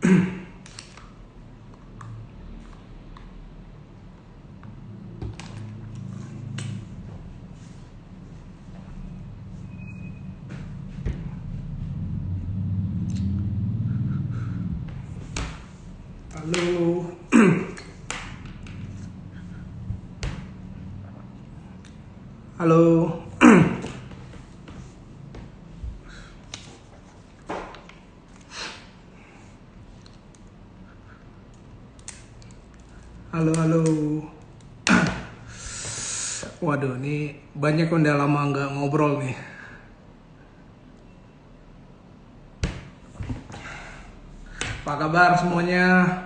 Halo. Halo. Halo, halo. Waduh, ini banyak yang udah lama nggak ngobrol nih. Apa kabar semuanya?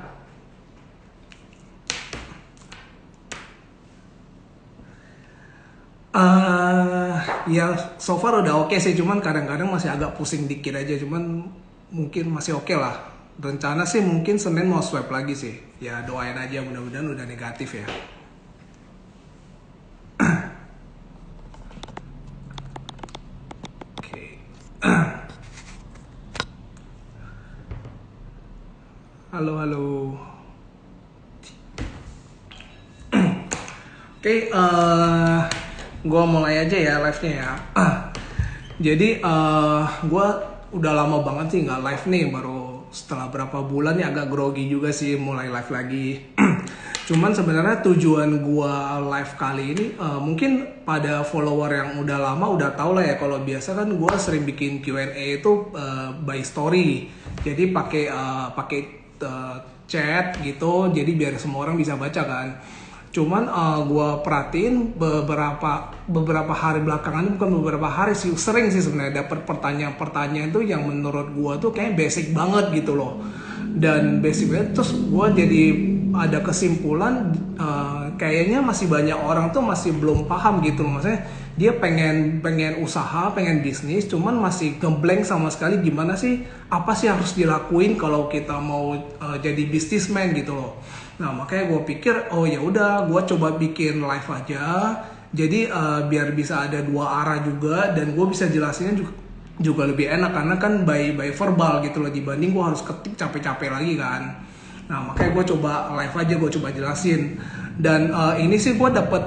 Ya so far udah oke sih, cuman kadang-kadang masih agak pusing dikit aja, cuman mungkin masih oke lah. Rencana sih mungkin Senin mau swab lagi sih. Ya doain aja mudah-mudahan udah negatif ya. Oke. Halo, halo. Oke, gue mulai aja ya live-nya ya. Jadi gue udah lama banget sih nggak live nih, baru setelah berapa bulan ya agak grogi juga sih mulai live lagi. Cuman sebenarnya tujuan gue live kali ini mungkin pada follower yang udah lama udah tau lah ya, kalau biasa kan gue sering bikin Q&A itu by story. Jadi pakai chat gitu, jadi biar semua orang bisa baca kan. Cuman gue perhatiin beberapa hari belakangan, bukan beberapa hari sih, sering sih sebenarnya dapat pertanyaan-pertanyaan itu yang menurut gue tuh kayak basic banget gitu loh. Dan basic banget, terus gue jadi ada kesimpulan kayaknya masih banyak orang tuh masih belum paham gitu loh. Maksudnya dia pengen usaha, pengen bisnis, cuman masih ngeblank sama sekali gimana sih, apa sih harus dilakuin kalau kita mau jadi businessman gitu loh. Nah makanya gue pikir oh ya udah gue coba bikin live aja, jadi biar bisa ada dua arah juga dan gue bisa jelasinnya juga lebih enak karena kan by verbal gitu loh, dibanding gue harus ketik capek-capek lagi kan. Nah makanya gue coba live aja, gue coba jelasin. Dan ini sih gue dapet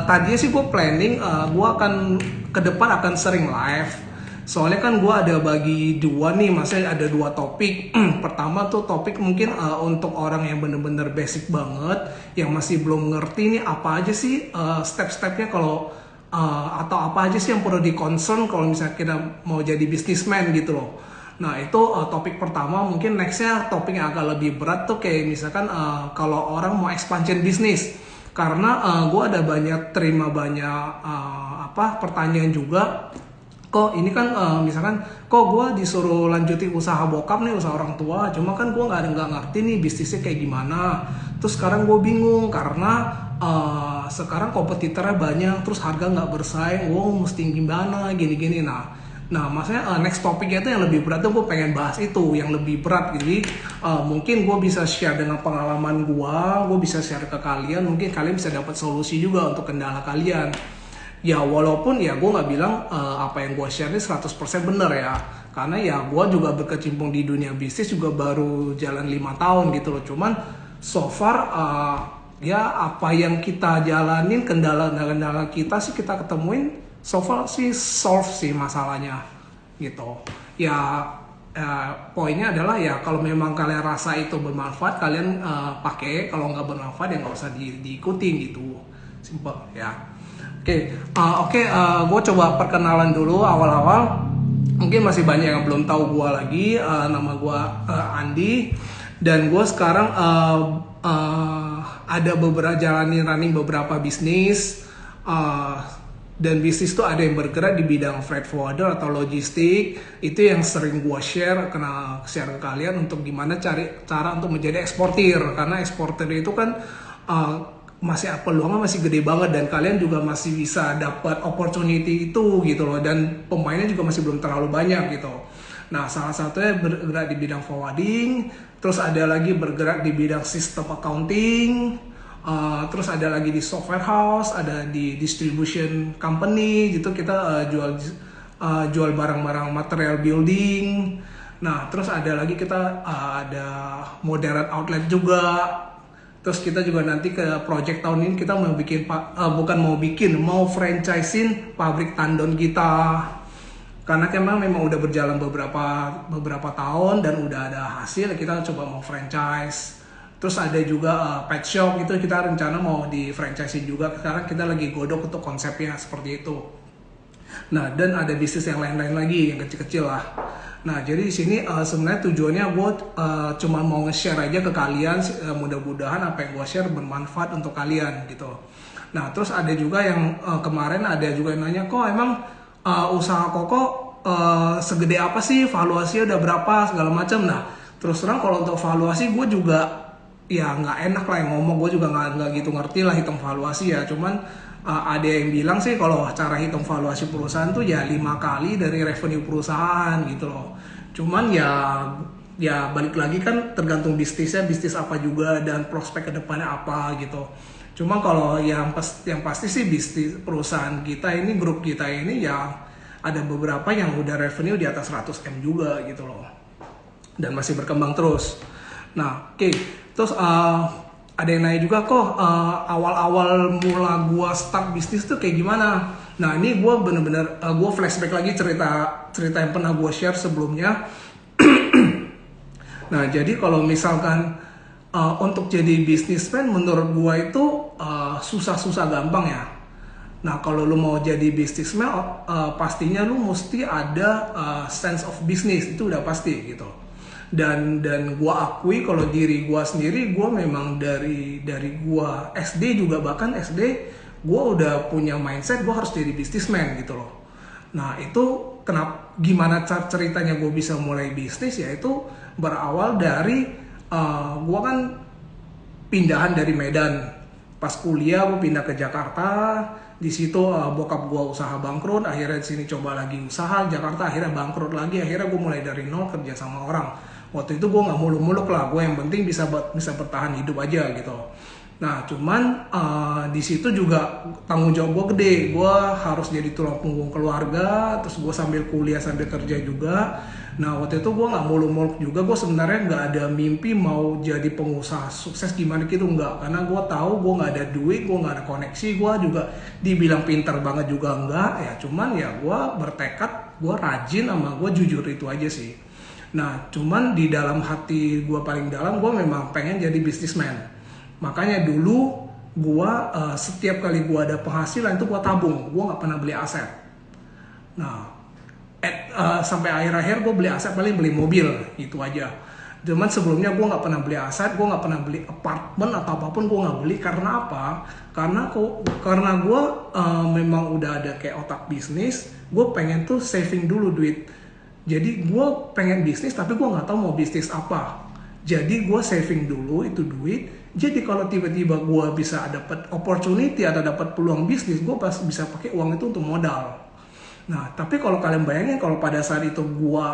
tadinya sih gue planning gue akan ke depan akan sering live. Soalnya kan gue ada bagi dua nih, maksudnya ada dua topik. Pertama tuh topik mungkin untuk orang yang bener-bener basic banget, yang masih belum ngerti nih apa aja sih step-stepnya kalau atau apa aja sih yang perlu di-concern kalau misalnya kita mau jadi businessman gitu loh. Nah itu topik pertama. Mungkin nextnya topik yang agak lebih berat tuh kayak misalkan kalau orang mau expansion bisnis. Karena gue ada terima banyak pertanyaan juga. Kok ini kan misalkan kok gue disuruh lanjutin usaha bokap nih, usaha orang tua, cuma kan gue nggak ngerti nih bisnisnya kayak gimana. Terus sekarang gue bingung karena sekarang kompetitornya banyak, terus harga nggak bersaing, gue mesti gimana gini-gini. Nah maksudnya next topiknya itu yang lebih berat tuh gue pengen bahas itu yang lebih berat. Jadi mungkin gue bisa share dengan pengalaman gue bisa share ke kalian, mungkin kalian bisa dapat solusi juga untuk kendala kalian. Ya walaupun ya gue nggak bilang apa yang gue share ini 100% bener ya, karena ya gue juga berkecimpung di dunia bisnis juga baru jalan 5 tahun gitu loh. Cuman so far ya apa yang kita jalanin, kendala-kendala kita sih kita ketemuin, so far sih solve sih masalahnya gitu ya. Poinnya adalah ya kalau memang kalian rasa itu bermanfaat kalian pakai, kalau nggak bermanfaat ya nggak usah diikutin gitu, simple ya. Oke, gue coba perkenalan dulu awal-awal. Mungkin masih banyak yang belum tahu gue lagi. Nama gue Andi, dan gue sekarang ada running beberapa bisnis. Dan bisnis tuh ada yang bergerak di bidang freight forwarder atau logistik. Itu yang sering gue share ke kalian untuk gimana cara untuk menjadi eksportir. Karena eksportir itu kan peluangnya masih gede banget, dan kalian juga masih bisa dapat opportunity itu gitu loh, dan pemainnya juga masih belum terlalu banyak gitu. Nah salah satunya bergerak di bidang forwarding, terus ada lagi bergerak di bidang sistem accounting, terus ada lagi di software house, ada di distribution company gitu, kita jual barang-barang material building. Nah, terus ada lagi kita ada modern outlet juga. Terus kita juga nanti ke project tahun ini kita mau bikin bukan mau bikin, mau franchising pabrik tandon kita. Karena memang udah berjalan beberapa tahun dan udah ada hasil, kita coba mau franchise. Terus ada juga pet shop, itu kita rencana mau di franchising juga. Sekarang kita lagi godok untuk konsepnya seperti itu. Nah, dan ada bisnis yang lain-lain lagi yang kecil-kecil lah. Nah, jadi di sini sebenarnya tujuannya gue cuma mau nge-share aja ke kalian, mudah-mudahan apa yang gue share bermanfaat untuk kalian gitu. Nah, terus ada juga yang kemarin ada juga yang nanya, kok emang usaha Koko segede apa sih, valuasinya udah berapa segala macam. Nah, terus terang kalau untuk valuasi gue juga ya nggak enak lah yang ngomong, gue juga nggak gitu ngerti lah hitung valuasi ya. Cuman ada yang bilang sih kalau cara hitung valuasi perusahaan tuh ya 5 kali dari revenue perusahaan gitu loh. Cuman ya balik lagi kan tergantung bisnisnya, bisnis apa juga dan prospek kedepannya apa gitu. Cuma kalau yang pasti sih bisnis perusahaan kita ini, grup kita ini ya ada beberapa yang udah revenue di atas 100 M juga gitu loh. Dan masih berkembang terus. Nah, oke. Terus ada yang nanya juga, kok awal-awal mula gua start bisnis tuh kayak gimana? Nah, ini gua bener-bener gua flashback lagi cerita yang pernah gua share sebelumnya. Nah, jadi kalau misalkan untuk jadi businessman menurut gua itu susah-susah gampang ya. Nah, kalau lu mau jadi businessman pastinya lu mesti ada sense of business, itu udah pasti gitu. Dan gua akui kalau diri gua sendiri, gua memang dari gua SD juga, bahkan SD gua udah punya mindset gua harus jadi businessman gitu loh. Nah, itu gimana ceritanya gue bisa mulai bisnis, yaitu berawal dari gue kan pindahan dari Medan. Pas kuliah gue pindah ke Jakarta, di situ bokap gue usaha bangkrut, akhirnya di sini coba lagi usaha Jakarta, akhirnya bangkrut lagi, akhirnya gue mulai dari nol kerja sama orang. Waktu itu gue nggak muluk-muluk lah, gue yang penting bisa bertahan hidup aja gitu. Nah, cuman di situ juga tanggung jawab gue gede. Gue harus jadi tulang punggung keluarga, terus gue sambil kuliah sambil kerja juga. Nah, waktu itu gue nggak muluk-muluk juga. Gue sebenarnya nggak ada mimpi mau jadi pengusaha sukses gimana gitu, nggak. Karena gue tahu gue nggak ada duit, gue nggak ada koneksi, gue juga dibilang pinter banget juga nggak. Ya, cuman ya gue bertekad, gue rajin sama gue jujur itu aja sih. Nah, cuman di dalam hati gue paling dalam, gue memang pengen jadi businessman. Makanya dulu gua setiap kali gua ada penghasilan itu gua tabung, gua nggak pernah beli aset. Nah, sampai akhir-akhir gua beli aset paling beli mobil, itu aja. Cuman sebelumnya gua nggak pernah beli aset, gua nggak pernah beli apartemen atau apapun gua nggak beli. Karena apa? Karena gua memang udah ada kayak otak bisnis, gua pengen tuh saving dulu duit. Jadi gua pengen bisnis tapi gua nggak tahu mau bisnis apa. Jadi gue saving dulu itu duit. Jadi kalau tiba-tiba gue bisa dapat opportunity atau dapat peluang bisnis, gue pasti bisa pakai uang itu untuk modal. Nah, tapi kalau kalian bayangin kalau pada saat itu gue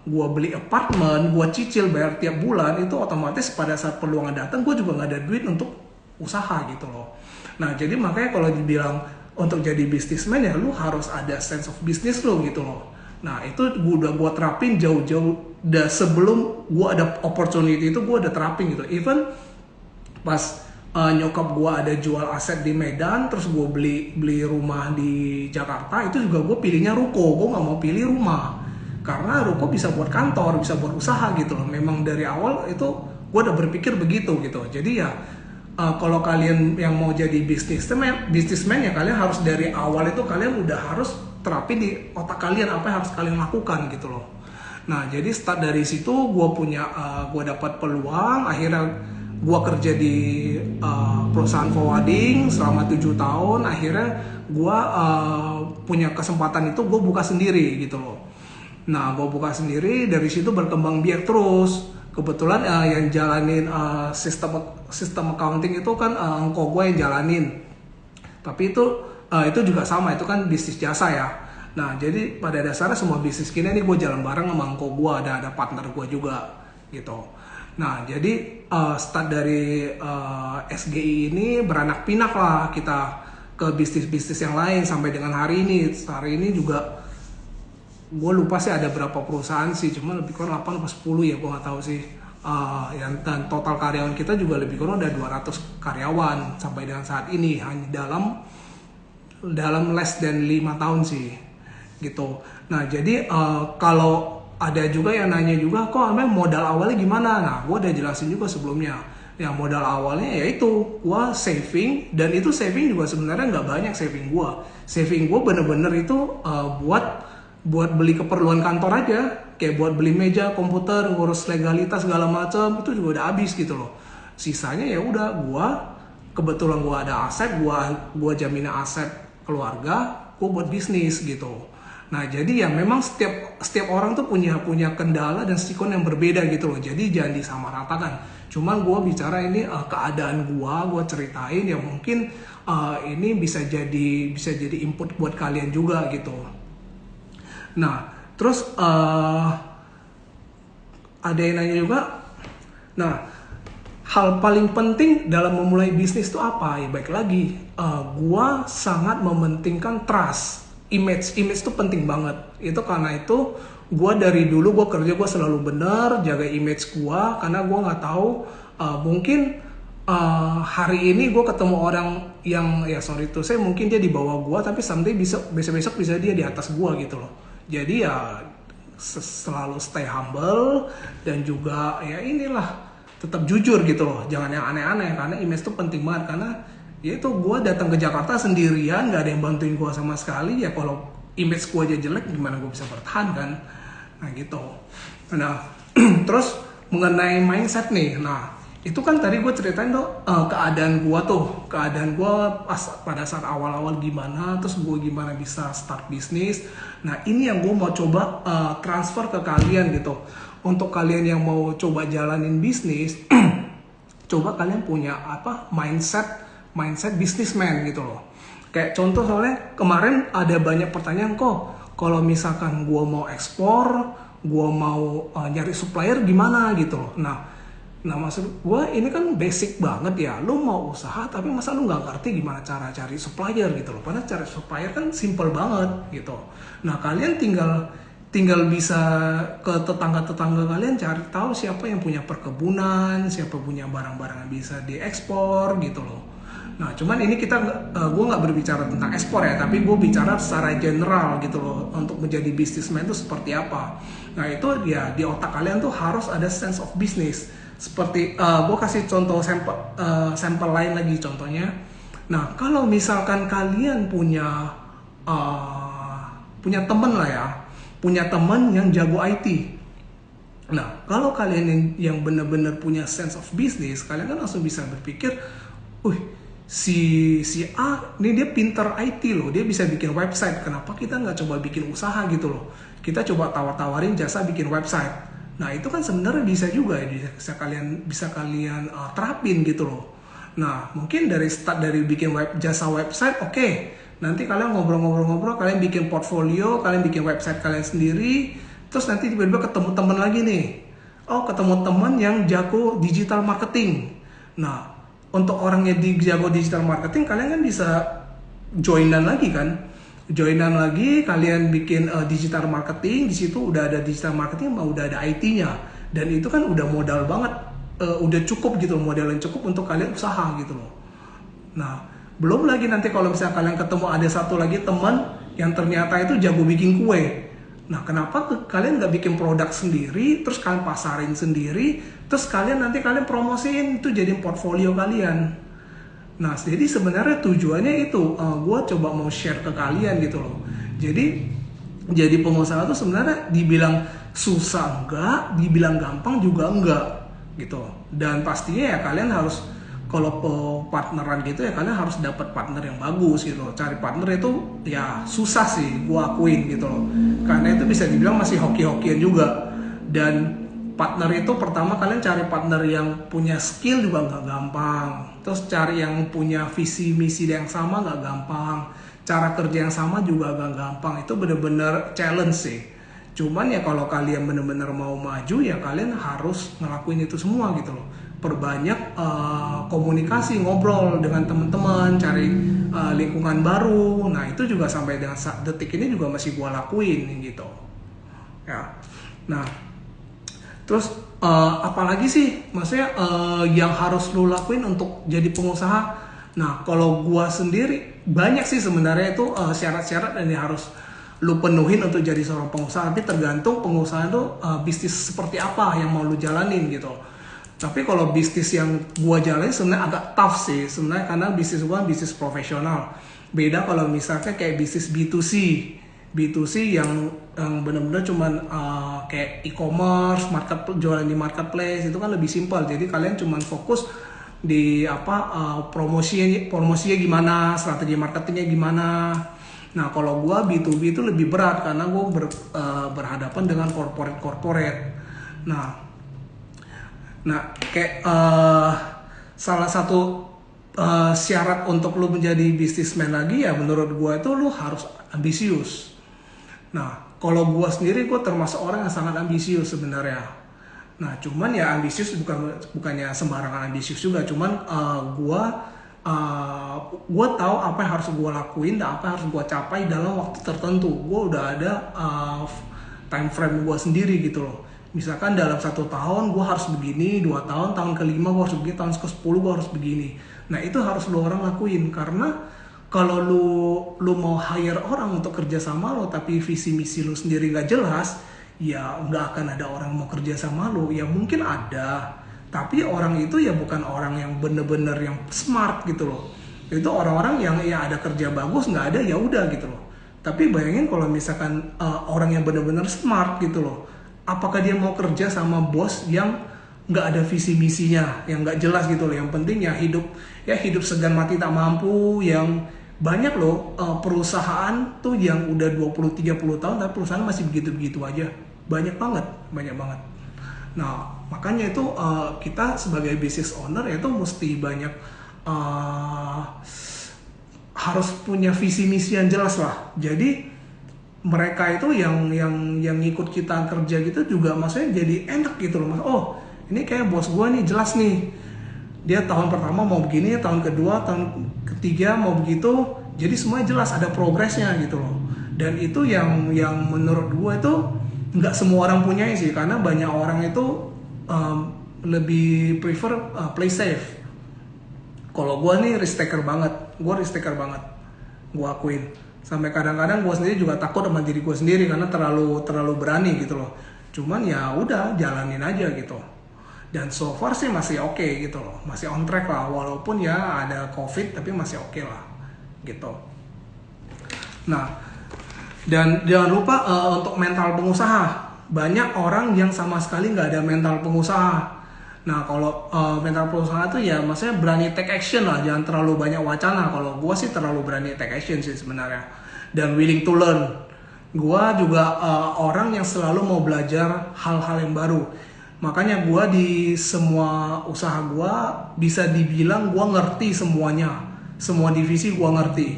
beli apartemen, gue cicil bayar tiap bulan, itu otomatis pada saat peluangnya datang, gue juga nggak ada duit untuk usaha gitu loh. Nah, jadi makanya kalau dibilang untuk jadi businessman ya lu harus ada sense of business lo gitu loh. Nah, itu udah gue terapin jauh-jauh sebelum gue ada opportunity itu gue udah terapin gitu. Even pas nyokap gue ada jual aset di Medan, terus gue beli rumah di Jakarta, itu juga gue pilihnya ruko. Gue nggak mau pilih rumah karena ruko bisa buat kantor, bisa buat usaha gitu loh. Memang dari awal itu gue udah berpikir begitu gitu. Jadi ya kalau kalian yang mau jadi businessman ya kalian harus dari awal itu kalian udah harus terapin di otak kalian apa yang harus kalian lakukan gitu loh. Nah, jadi start dari situ gue dapat peluang, akhirnya gue kerja di perusahaan forwarding selama 7 tahun, akhirnya gue punya kesempatan itu gue buka sendiri gitu loh. Nah, gue buka sendiri, dari situ berkembang biak terus. Kebetulan yang jalanin sistem accounting itu kan engkau gue yang jalanin. Tapi itu juga sama, itu kan bisnis jasa ya. Nah, jadi pada dasarnya semua bisnis gini nih gue jalan bareng sama engkau gue, ada partner gue juga gitu. Nah, jadi start dari SGI ini beranak pinak lah kita ke bisnis-bisnis yang lain sampai dengan hari ini. Hari ini juga gue lupa sih ada berapa perusahaan sih, cuma lebih kurang 8 atau 10 ya, gue nggak tahu sih. Dan total karyawan kita juga lebih kurang ada 200 karyawan sampai dengan saat ini, hanya dalam less than 5 tahun sih gitu. Nah jadi kalau ada juga yang nanya juga, kok emang modal awalnya gimana? Nah gue udah jelasin juga sebelumnya. Ya modal awalnya yaitu gue saving, dan itu saving juga sebenarnya nggak banyak saving gue. Saving gue bener-bener itu buat beli keperluan kantor aja, kayak buat beli meja, komputer, ngurus legalitas segala macam, itu juga udah habis gitu loh. Sisanya ya udah kebetulan gue ada aset, gue jaminan aset keluarga, gue buat bisnis gitu. Nah jadi ya memang setiap orang tuh punya kendala dan sikon yang berbeda gitu loh. Jadi jangan disamaratakan. Cuman gue bicara ini keadaan gue ceritain ya, mungkin ini bisa jadi input buat kalian juga gitu. Nah terus ada yang nanya juga. Nah hal paling penting dalam memulai bisnis itu apa? Ya baik lagi, gue sangat mementingkan trust. Image itu penting banget. Itu karena itu gue dari dulu gue kerja, gue selalu benar jaga image gue, karena gue nggak tahu mungkin hari ini gue ketemu orang yang saya mungkin dia di bawah gue, tapi someday besok bisa dia di atas gue gitu loh. Jadi ya selalu stay humble, dan juga ya inilah tetap jujur gitu loh, jangan yang aneh-aneh, karena image itu penting banget. Karena ya itu gue datang ke Jakarta sendirian, nggak ada yang bantuin gue sama sekali, ya kalau image gue aja jelek gimana gue bisa bertahan kan. Nah gitu. Nah terus mengenai mindset nih, nah itu kan tadi gue ceritain tuh keadaan gue pada saat awal-awal gimana, terus gue gimana bisa start bisnis. Nah ini yang gue mau coba transfer ke kalian gitu. Untuk kalian yang mau coba jalanin bisnis, coba kalian punya mindset businessman gitu loh. Kayak contoh, soalnya kemarin ada banyak pertanyaan, kok kalau misalkan gue mau ekspor, gue mau nyari supplier gimana gitu loh. Nah maksud gue ini kan basic banget ya, lu mau usaha tapi masa lu nggak ngerti gimana cara cari supplier gitu loh. Padahal cari supplier kan simple banget gitu. Nah kalian tinggal bisa ke tetangga-tetangga kalian cari tahu siapa yang punya perkebunan, siapa punya barang-barang yang bisa diekspor gitu loh. Nah cuman ini gue nggak berbicara tentang ekspor ya, tapi gue bicara secara general gitu loh, untuk menjadi businessman itu seperti apa. Nah itu ya di otak kalian tuh harus ada sense of business. Seperti gue kasih contoh sampel lain lagi contohnya. Nah kalau misalkan kalian punya temen lah ya, punya teman yang jago IT. Nah, kalau kalian yang benar-benar punya sense of business, kalian kan langsung bisa berpikir, si A ini dia pinter IT loh, dia bisa bikin website. Kenapa kita nggak coba bikin usaha gitu loh? Kita coba tawar-tawarin jasa bikin website. Nah, itu kan sebenarnya bisa juga ya, bisa kalian terapin gitu loh. Nah, mungkin dari bikin jasa website, oke. Nanti kalian ngobrol-ngobrol, kalian bikin portfolio, kalian bikin website kalian sendiri, terus nanti tiba-tiba ketemu teman lagi nih. Ketemu teman yang jago digital marketing. Nah, untuk orang yang jago digital marketing, kalian kan bisa joinan lagi kan? Joinan lagi, kalian bikin digital marketing, di situ udah ada digital marketing, udah ada IT-nya. Dan itu kan udah modal banget, udah cukup gitu, modal yang cukup untuk kalian usaha gitu loh. Nah, belum lagi nanti kalau misalnya kalian ketemu ada satu lagi teman yang ternyata itu jago bikin kue. Nah, kenapa kalian nggak bikin produk sendiri, terus kalian pasarin sendiri, terus nanti kalian promosiin, itu jadi portfolio kalian. Nah, jadi sebenarnya tujuannya itu, gue coba mau share ke kalian gitu loh. Jadi pengusaha tuh sebenarnya dibilang susah enggak, dibilang gampang juga enggak gitu. Dan pastinya ya kalian harus, kalau partneran gitu ya kalian harus dapat partner yang bagus gitu loh. Cari partner itu ya susah sih, gue akuin gitu loh. Karena itu bisa dibilang masih hoki-hokian juga. Dan partner itu pertama kalian cari partner yang punya skill juga nggak gampang. Terus cari yang punya visi misi yang sama nggak gampang. Cara kerja yang sama juga nggak gampang. Itu bener-bener challenge sih. Cuman ya kalau kalian bener-bener mau maju ya kalian harus ngelakuin itu semua gitu loh. Perbanyak komunikasi, ngobrol dengan teman-teman, cari lingkungan baru. Nah itu juga sampai dengan detik ini juga masih gua lakuin gitu. ya. Nah, terus apalagi sih maksudnya yang harus lu lakuin untuk jadi pengusaha? Nah, kalau gua sendiri banyak sih sebenarnya itu syarat-syarat yang harus lu penuhin untuk jadi seorang pengusaha. Tapi tergantung pengusaha itu bisnis seperti apa yang mau lu jalanin gitu. Tapi kalau bisnis yang gua jalanin sebenarnya agak tough sih sebenarnya, karena bisnis gua bisnis profesional. Beda kalau misalnya kayak bisnis B2C. B2C yang benar-benar cuman kayak e-commerce, jualan di marketplace itu kan lebih simpel. Jadi kalian cuman fokus di promosinya gimana, strategi marketingnya gimana. Nah, kalau gua B2B itu lebih berat karena gua berhadapan dengan corporate. Nah, kayak salah satu syarat untuk lu menjadi businessman lagi ya menurut gua itu lu harus ambisius. Nah, kalau gue sendiri, gue termasuk orang yang sangat ambisius sebenarnya. Nah, cuman ya ambisius bukannya sembarangan ambisius juga. Cuman gue tahu apa yang harus gue lakuin dan apa yang harus gue capai dalam waktu tertentu. Gue udah ada time frame gue sendiri gitu loh. Misalkan dalam 1 tahun gue harus begini, 2 tahun, tahun ke-5 gue harus begini, tahun ke-10 gue harus begini. Nah, itu harus lo orang lakuin, karena kalau lu mau hire orang untuk kerja sama lo tapi visi misi lu sendiri nggak jelas, ya nggak akan ada orang mau kerja sama lo. Ya mungkin ada, tapi orang itu ya bukan orang yang bener-bener yang smart gitu loh. Itu orang-orang yang ya ada kerja bagus, nggak ada ya udah gitu loh. Tapi bayangin kalau misalkan orang yang bener-bener smart gitu loh, apakah dia mau kerja sama bos yang nggak ada visi misinya, yang nggak jelas gitu loh. Yang penting ya hidup segan mati tak mampu. Yang banyak loh perusahaan tuh yang udah 20-30 tahun tapi perusahaan masih begitu-begitu aja. Banyak banget. Nah, makanya itu kita sebagai business owner itu mesti banyak harus punya visi misi yang jelas lah. Jadi mereka itu yang ngikut kita kerja gitu juga maksudnya jadi enak gitu loh. Oh, ini kayak bos gua nih jelas nih. Dia tahun pertama mau begini, tahun kedua, tahun ketiga mau begitu. Jadi semuanya jelas, ada progresnya gitu loh. Dan itu yang menurut gue itu nggak semua orang punya sih, karena banyak orang itu lebih prefer play safe. Kalau gue nih risk taker banget, gue akuin. Sampai kadang-kadang gue sendiri juga takut sama diri gue sendiri karena terlalu berani gitu loh. Cuman ya udah jalanin aja gitu. Dan so far sih masih oke gitu loh, masih on track lah, walaupun ya ada COVID tapi masih oke lah gitu. Nah, dan jangan lupa untuk mental pengusaha. Banyak orang yang sama sekali nggak ada mental pengusaha. Nah, kalau mental pengusaha itu ya maksudnya berani take action lah, jangan terlalu banyak wacana. Kalau gua sih terlalu berani take action sih sebenarnya, dan willing to learn. Gua juga orang yang selalu mau belajar hal-hal yang baru. Makanya gue di semua usaha gue bisa dibilang gue ngerti semuanya. Semua divisi gue ngerti.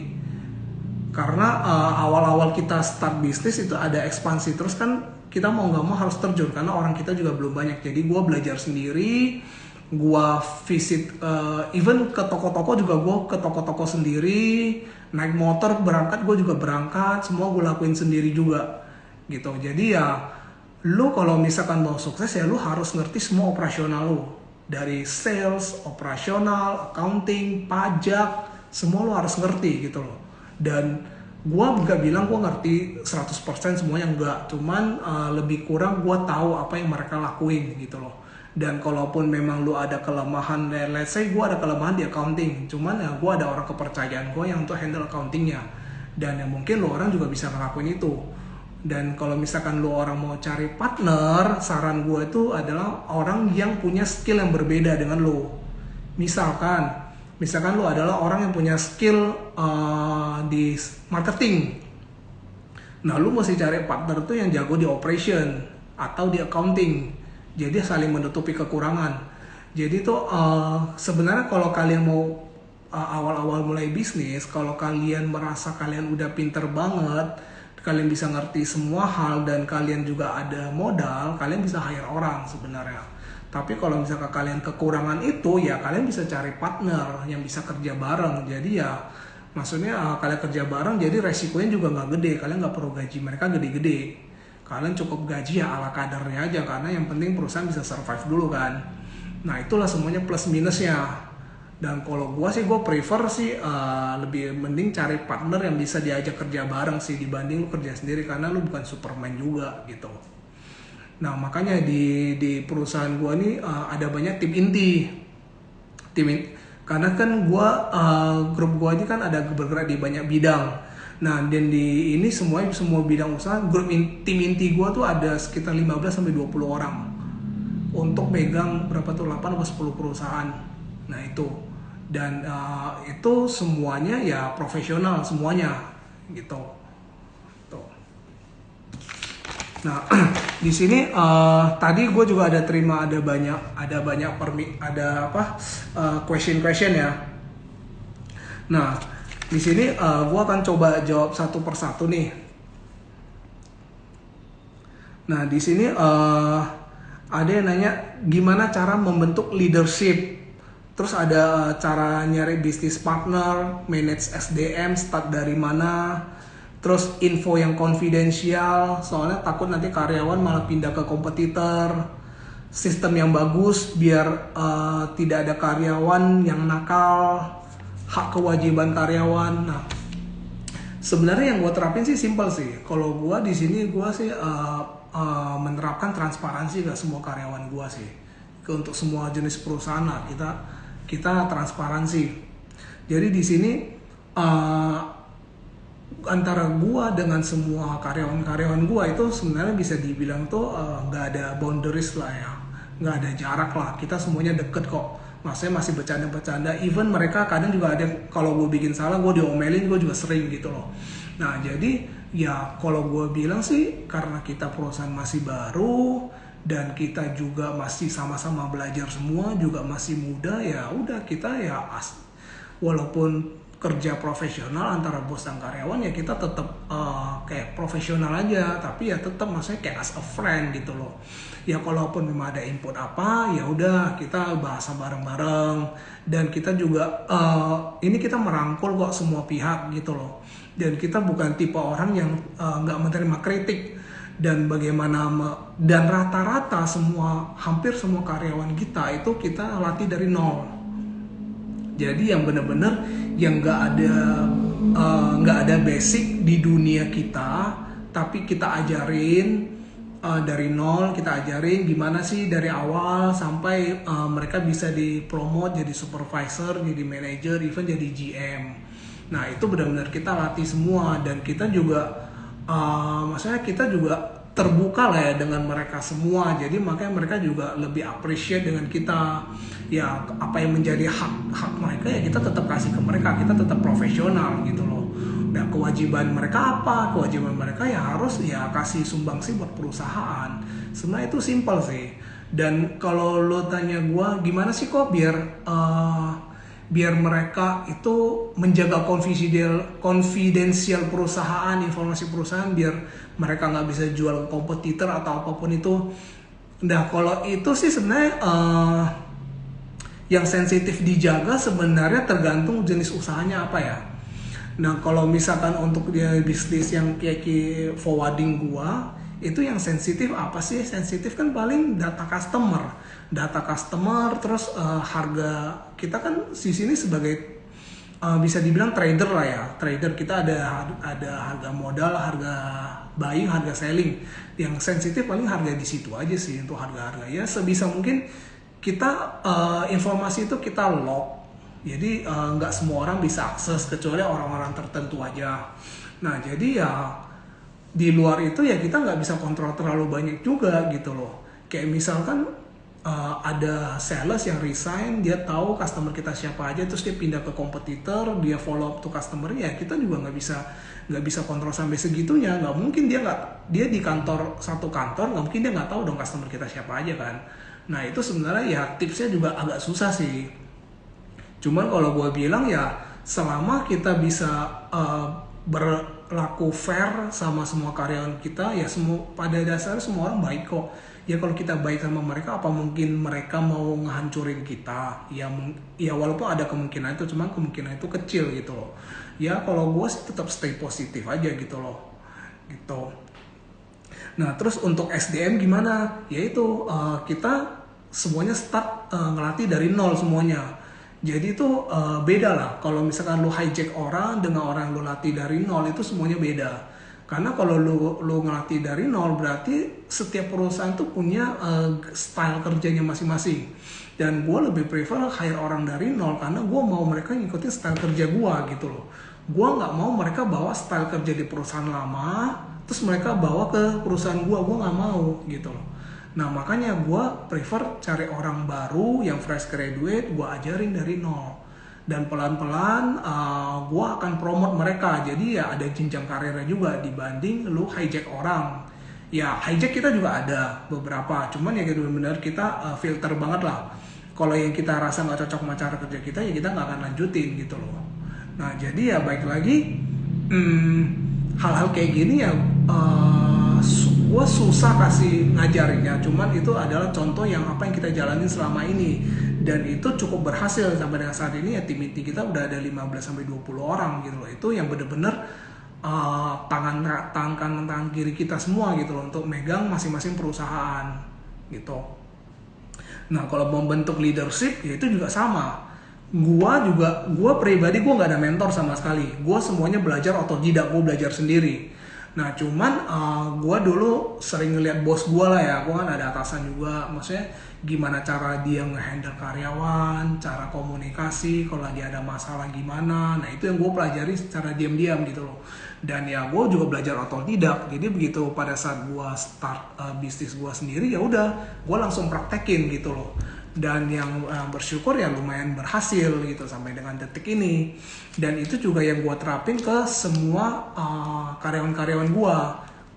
Karena awal-awal kita start bisnis itu ada ekspansi. Terus kan kita mau nggak mau harus terjun. Karena orang kita juga belum banyak. Jadi gue belajar sendiri. Gue visit, even ke toko-toko juga gue ke toko-toko sendiri. Naik motor berangkat gue juga berangkat. Semua gue lakuin sendiri juga. Gitu. Jadi ya lu kalau misalkan mau sukses ya lu harus ngerti semua operasional lu. Dari sales, operasional, accounting, pajak, semua lu harus ngerti gitu loh. Dan gua nggak bilang gua ngerti 100% semuanya, enggak. Cuman lebih kurang gua tahu apa yang mereka lakuin gitu loh. Dan kalaupun memang lu ada kelemahan, let's say gua ada kelemahan di accounting, cuman ya gua ada orang kepercayaan gua yang untuk handle accountingnya. Dan ya mungkin lu orang juga bisa ngelakuin itu. Dan kalau misalkan lu orang mau cari partner, saran gue itu adalah orang yang punya skill yang berbeda dengan lu. Misalkan lu adalah orang yang punya skill di marketing. Nah, lu mesti cari partner tuh yang jago di operation atau di accounting. Jadi saling menutupi kekurangan. Jadi tuh sebenarnya kalau kalian mau awal-awal mulai bisnis, kalau kalian merasa kalian udah pinter banget, kalian bisa ngerti semua hal dan kalian juga ada modal, kalian bisa hire orang sebenarnya. Tapi kalau misalkan kalian kekurangan itu, ya kalian bisa cari partner yang bisa kerja bareng. Jadi ya maksudnya kalian kerja bareng, jadi resikonya juga nggak gede. Kalian nggak perlu gaji mereka gede-gede. kalian cukup gaji ya ala kadarnya aja, karena yang penting perusahaan bisa survive dulu kan. Nah itulah semuanya plus minusnya. Dan kalau gue sih, gue prefer sih lebih mending cari partner yang bisa diajak kerja bareng sih, dibanding lu kerja sendiri, karena lu bukan Superman juga gitu. Nah makanya di perusahaan gue nih ada banyak tim inti. Karena kan gue grup gue ini kan ada bergerak di banyak bidang. Nah dan di ini semua bidang usaha, tim inti gue tuh ada sekitar 15-20 orang untuk megang berapa tuh 8-10 perusahaan. Nah itu, dan itu semuanya ya profesional semuanya gitu. Tuh. Nah di sini tadi gue juga ada terima ada banyak question ya. Nah di sini gue akan coba jawab satu persatu nih. Nah di sini ada yang nanya gimana cara membentuk leadership. Terus ada cara nyari bisnis partner, manage SDM, start dari mana. Terus info yang konfidensial, soalnya takut nanti karyawan malah pindah ke kompetitor. Sistem yang bagus biar tidak ada karyawan yang nakal. Hak kewajiban karyawan. Nah, sebenarnya yang gue terapin sih simple sih. Kalau gue di sini gue sih menerapkan transparansi ke semua karyawan gue sih. Untuk semua jenis perusahaan lah, kita transparansi. Jadi di sini antara gua dengan semua karyawan gua itu sebenarnya bisa dibilang tuh nggak ada boundaries lah ya, nggak ada jarak lah. Kita semuanya deket kok. Maksudnya masih bercanda-bercanda. Even mereka kadang juga ada, kalau gue bikin salah gue diomelin, gue juga sering gitu loh. Nah jadi ya kalau gue bilang sih, karena kita perusahaan masih baru dan kita juga masih sama-sama belajar semua, juga masih muda, ya udah kita ya walaupun kerja profesional antara bos dan karyawan, ya kita tetap kayak profesional aja, tapi ya tetap maksudnya kayak as a friend gitu loh. Ya kalaupun memang ada input apa, ya udah kita bahas bareng-bareng, dan kita juga ini kita merangkul kok semua pihak gitu loh. Dan kita bukan tipe orang yang nggak menerima kritik. Dan bagaimana dan rata-rata hampir semua karyawan kita itu kita latih dari nol. Jadi yang benar-benar yang nggak ada basic di dunia kita, tapi kita ajarin dari nol. Kita ajarin gimana sih dari awal sampai mereka bisa dipromot jadi supervisor, jadi manager, even jadi GM. Nah itu benar-benar kita latih semua, dan kita juga maksudnya kita juga terbuka lah ya dengan mereka semua. Jadi makanya mereka juga lebih appreciate dengan kita. Ya apa yang menjadi hak mereka ya kita tetap kasih ke mereka, kita tetap profesional gitu loh. Dan kewajiban mereka apa? Kewajiban mereka ya harus ya kasih sumbangsi buat perusahaan. Sebenarnya itu simple sih. Dan kalau lo tanya gue gimana sih kok biar mereka itu menjaga konfidensial perusahaan, informasi perusahaan, biar mereka nggak bisa jual ke kompetitor atau apapun itu. Nah kalau itu sih sebenarnya yang sensitif dijaga sebenarnya tergantung jenis usahanya apa ya. Nah kalau misalkan untuk dia bisnis yang kayak forwarding gua, itu yang sensitif apa sih? Sensitif kan paling data customer, terus harga. Kita kan di sini sebagai bisa dibilang trader lah ya. Trader kita ada harga modal, harga buying, harga selling. Yang sensitif paling harga di situ aja sih untuk harga-harga. Ya sebisa mungkin kita informasi itu kita lock. Jadi nggak semua orang bisa akses kecuali orang-orang tertentu aja. Nah jadi ya di luar itu ya kita nggak bisa kontrol terlalu banyak juga gitu loh. Kayak misalkan ada sales yang resign, dia tahu customer kita siapa aja, terus dia pindah ke kompetitor, dia follow up to customer, ya kita juga nggak bisa kontrol sampai segitunya. Nggak mungkin dia di satu kantor nggak mungkin dia nggak tahu dong customer kita siapa aja kan. Nah itu sebenarnya ya tipsnya juga agak susah sih. Cuman kalau gue bilang ya selama kita bisa berlaku fair sama semua karyawan kita, ya pada dasarnya semua orang baik kok. Ya kalau kita baik sama mereka, apa mungkin mereka mau ngehancurin kita? Ya walaupun ada kemungkinan itu, cuman kemungkinan itu kecil gitu loh. Ya kalau gue sih tetap stay positif aja gitu loh. Gitu. Nah, terus untuk SDM gimana? Yaitu kita semuanya start ngelatih dari nol semuanya. Jadi itu beda lah. Kalau misalkan lu hijack orang dengan orang yang lu latih dari nol itu semuanya beda. Karena kalau lu ngelatih dari nol berarti setiap perusahaan tuh punya style kerjanya masing-masing. Dan gue lebih prefer hire orang dari nol karena gue mau mereka ngikutin style kerja gue gitu loh. Gue nggak mau mereka bawa style kerja di perusahaan lama terus mereka bawa ke perusahaan gue nggak mau gitu loh. Nah makanya gue prefer cari orang baru yang fresh graduate, gue ajarin dari nol. Dan pelan-pelan gue akan promote mereka. Jadi ya ada jenjang karirnya juga dibanding lu hijack orang. Ya hijack kita juga ada beberapa, cuman ya benar-benar kita filter banget lah. Kalau yang kita rasa nggak cocok sama cara kerja kita ya kita nggak akan lanjutin gitu loh. Nah jadi ya baik lagi hal-hal kayak gini ya gue susah kasih ngajarinnya, cuman itu adalah contoh yang apa yang kita jalanin selama ini dan itu cukup berhasil sampai dengan saat ini ya tim inti kita udah ada 15-20 orang gitu loh. Itu yang bener-bener tangan kanan tangan kiri kita semua gitu loh untuk megang masing-masing perusahaan gitu. Nah kalau membentuk leadership ya itu juga sama. Gua pribadi gua nggak ada mentor sama sekali. Gua semuanya belajar otodidak, gua belajar sendiri. Nah cuman gue dulu sering ngeliat bos gue lah ya, gue kan ada atasan juga, maksudnya gimana cara dia ngehandle karyawan, cara komunikasi, kalau dia ada masalah gimana, nah itu yang gue pelajari secara diam-diam gitu loh. Dan ya gue juga belajar otodidak, jadi begitu pada saat gue start bisnis gue sendiri ya udah, gue langsung praktekin gitu loh. Dan yang bersyukur ya lumayan berhasil gitu sampai dengan detik ini. Dan itu juga yang gue terapin ke semua karyawan-karyawan gue.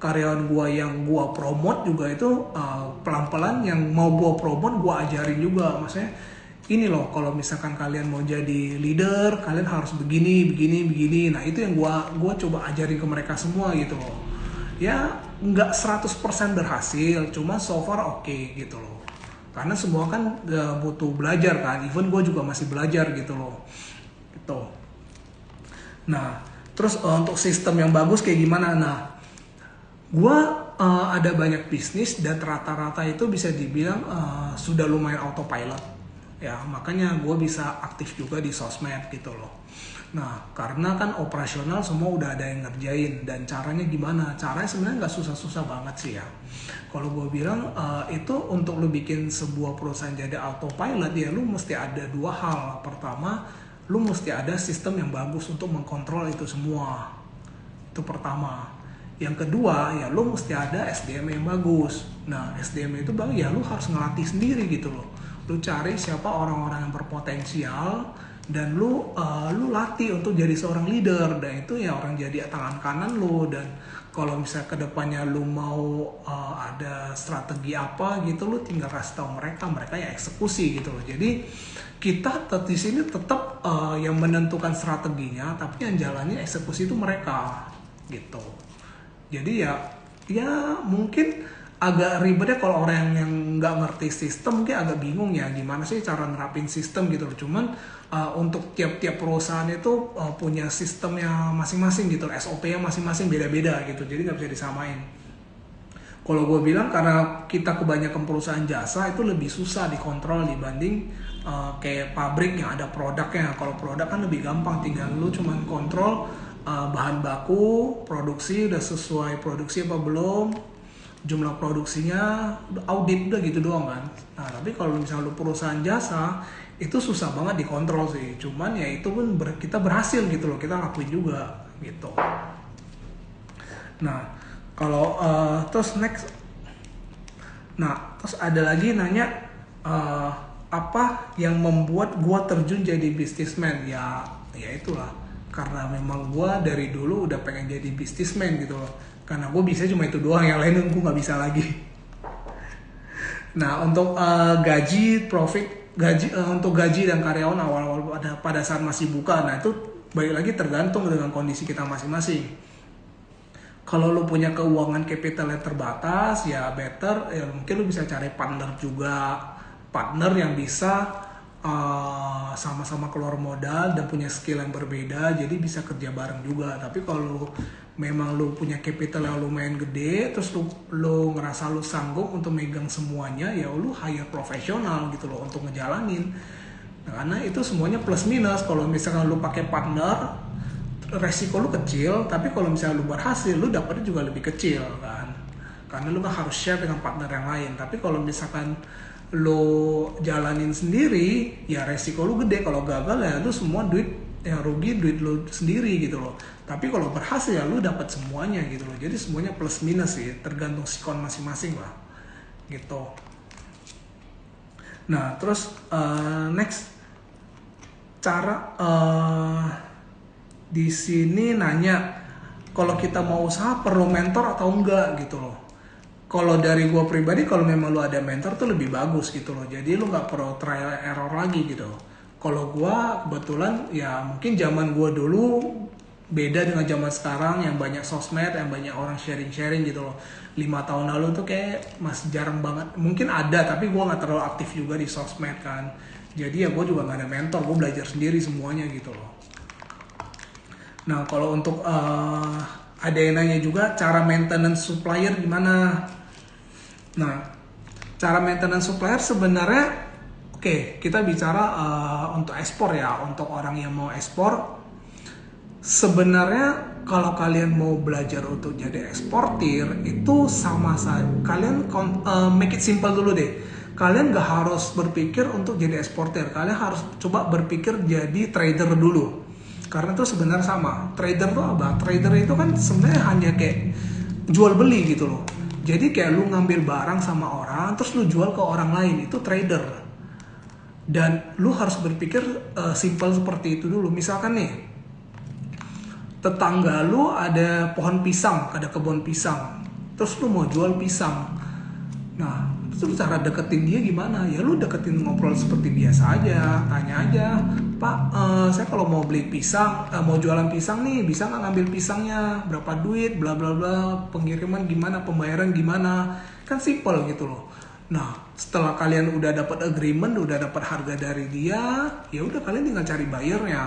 Karyawan gue yang gue promote juga itu pelan-pelan yang mau gue promote gue ajarin juga. Maksudnya ini loh kalau misalkan kalian mau jadi leader kalian harus begini. Nah itu yang gue coba ajarin ke mereka semua gitu loh. Ya nggak 100% berhasil, cuma so far oke gitu loh. Karena semua kan butuh belajar kan, even gue juga masih belajar gitu loh gitu. Nah terus untuk sistem yang bagus kayak gimana? Nah gue ada banyak bisnis dan rata-rata itu bisa dibilang sudah lumayan autopilot ya, makanya gue bisa aktif juga di sosmed gitu loh. Nah karena kan operasional semua udah ada yang ngerjain, dan caranya gimana? Caranya sebenarnya nggak susah-susah banget sih ya. Kalau gue bilang itu untuk lu bikin sebuah perusahaan jadi autopilot ya lu mesti ada dua hal. Pertama, lu mesti ada sistem yang bagus untuk mengkontrol itu semua. Itu pertama. Yang kedua ya lu mesti ada SDM yang bagus. Nah SDM itu bang ya lu harus ngelatih sendiri gitu loh. Lu cari siapa orang-orang yang berpotensial dan lu latih untuk jadi seorang leader, dan itu ya orang jadi tangan kanan lu. Dan kalau misalnya kedepannya lu mau ada strategi apa gitu, lu tinggal kasih tahu mereka ya eksekusi gitu loh. Jadi kita di sini tetap yang menentukan strateginya, tapi yang jalannya eksekusi itu mereka gitu. Jadi ya mungkin agak ribet ya kalau orang yang nggak ngerti sistem, mungkin agak bingung ya gimana sih cara nerapin sistem gitu loh. Cuman untuk tiap-tiap perusahaan itu punya sistemnya masing-masing gitu, SOP-nya masing-masing beda-beda gitu, jadi nggak bisa disamain. Kalau gue bilang karena kita kebanyakan perusahaan jasa itu lebih susah dikontrol dibanding kayak pabrik yang ada produknya. Kalau produk kan lebih gampang, tinggal lu cuman kontrol bahan baku, produksi udah sesuai produksi apa belum, jumlah produksinya, audit udah gitu doang kan. Nah tapi kalau misalnya lu perusahaan jasa itu susah banget dikontrol sih. Cuman ya itu pun kita berhasil gitu loh, kita lakuin juga gitu. Nah kalau terus next, nah terus ada lagi nanya apa yang membuat gua terjun jadi businessman? Ya itulah, karena memang gua dari dulu udah pengen jadi businessman gitu loh. Karena gue bisa cuma itu doang, yang lain gue nggak bisa lagi. Nah untuk untuk gaji dan karyawan awal-awal pada saat masih buka, nah itu balik lagi tergantung dengan kondisi kita masing-masing. Kalau lu punya keuangan capital yang terbatas, ya better ya mungkin lu bisa cari partner juga, partner yang bisa sama-sama keluar modal dan punya skill yang berbeda, jadi bisa kerja bareng juga. Tapi kalau memang lu punya capital yang lumayan gede, terus lu ngerasa lu sanggup untuk megang semuanya, ya lu hire profesional gitu loh untuk ngejalanin. Nah, karena itu semuanya plus minus. Kalau misalkan lu pakai partner, resiko lu kecil, tapi kalau misalnya lu berhasil, lu dapetnya juga lebih kecil kan. Karena lu kan harus share dengan partner yang lain. Tapi kalau misalkan lu jalanin sendiri, ya resiko lu gede. Kalau gagal ya lu semua duit yang rugi duit lu sendiri gitu loh. Tapi kalau berhasil ya lu dapat semuanya gitu loh. Jadi semuanya plus minus sih, tergantung sikon masing-masing lah gitu. Nah terus next cara di sini nanya kalau kita mau usaha perlu mentor atau enggak gitu loh. Kalau dari gue pribadi, kalau memang lu ada mentor tuh lebih bagus gitu loh. Jadi lu nggak perlu trial error lagi gitu. Kalau gue kebetulan ya mungkin zaman gue dulu beda dengan zaman sekarang yang banyak sosmed, yang banyak orang sharing-sharing gitu loh. 5 tahun lalu tuh kayak masih jarang banget. Mungkin ada tapi gue nggak terlalu aktif juga di sosmed kan. Jadi ya gue juga nggak ada mentor, gue belajar sendiri semuanya gitu loh. Nah kalau untuk ada yang nanya juga cara maintenance supplier gimana? Nah, cara maintenance supplier sebenarnya oke, kita bicara untuk ekspor ya, untuk orang yang mau ekspor. Sebenarnya kalau kalian mau belajar untuk jadi eksportir itu sama saja. Kalian make it simple dulu deh. Kalian gak harus berpikir untuk jadi eksportir. Kalian harus coba berpikir jadi trader dulu. Karena itu sebenarnya sama. Trader itu apa? Trader itu kan sebenarnya hanya kayak jual beli gitu loh. Jadi kayak lu ngambil barang sama orang, terus lu jual ke orang lain, itu trader. Dan lu harus berpikir simple seperti itu dulu. Misalkan nih, tetangga lu ada pohon pisang, ada kebun pisang, terus lu mau jual pisang. Nah, terus cara deketin dia gimana? Ya lu deketin ngobrol seperti biasa aja, tanya aja, Pak, saya kalau mau beli pisang, mau jualan pisang nih, bisa nggak ngambil pisangnya? Berapa duit? Bla bla bla. Pengiriman gimana? Pembayaran gimana? Kan simple gitu loh. Nah, setelah kalian udah dapat agreement, udah dapat harga dari dia, ya udah kalian tinggal cari buyernya.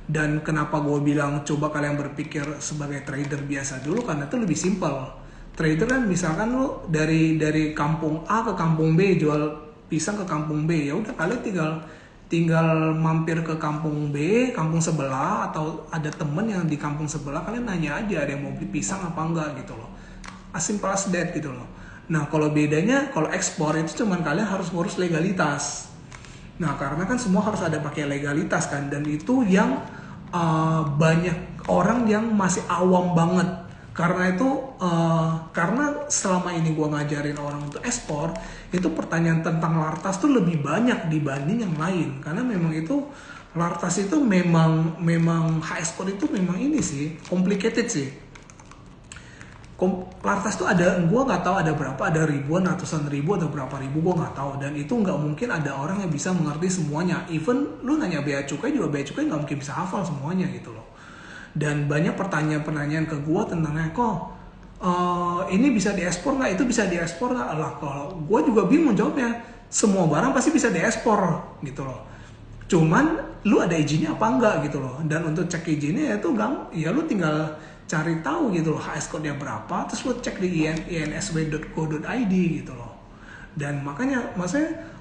Dan kenapa gue bilang coba kalian berpikir sebagai trader biasa dulu, karena itu lebih simple. Trader kan misalkan lu dari kampung A ke kampung B, jual pisang ke kampung B, ya udah kalian tinggal mampir ke kampung B, kampung sebelah, atau ada temen yang di kampung sebelah, kalian nanya aja ada yang mau beli pisang apa enggak gitu loh. As simple as that gitu loh. Nah kalau bedanya, kalau ekspor itu cuman kalian harus ngurus legalitas. Nah karena kan semua harus ada pakai legalitas kan, dan itu yang banyak orang yang masih awam banget. Karena itu, karena selama ini gue ngajarin orang untuk ekspor, itu pertanyaan tentang lartas tuh lebih banyak dibanding yang lain. Karena memang itu, lartas itu memang high ekspor itu memang ini sih, complicated sih. Lartas tuh ada, gue nggak tahu ada berapa, ada ribuan, ratusan ribu, atau berapa ribu, gue nggak tahu. Dan itu nggak mungkin ada orang yang bisa mengerti semuanya. Even lu nanya bea cukai juga, bea cukai nggak mungkin bisa hafal semuanya gitu loh. Dan banyak pertanyaan-pertanyaan ke gue tentangnya, kok ini bisa diekspor nggak, itu bisa diekspor nggak? Lah kalau gue juga bingung jawabnya. Semua barang pasti bisa diekspor gitu loh. Cuman lu ada izinnya apa enggak gitu loh. Dan untuk cek izinnya ya itu ya lu tinggal cari tahu gitu loh, HS code-nya berapa, terus lu cek di insw.co.id gitu loh. Dan makanya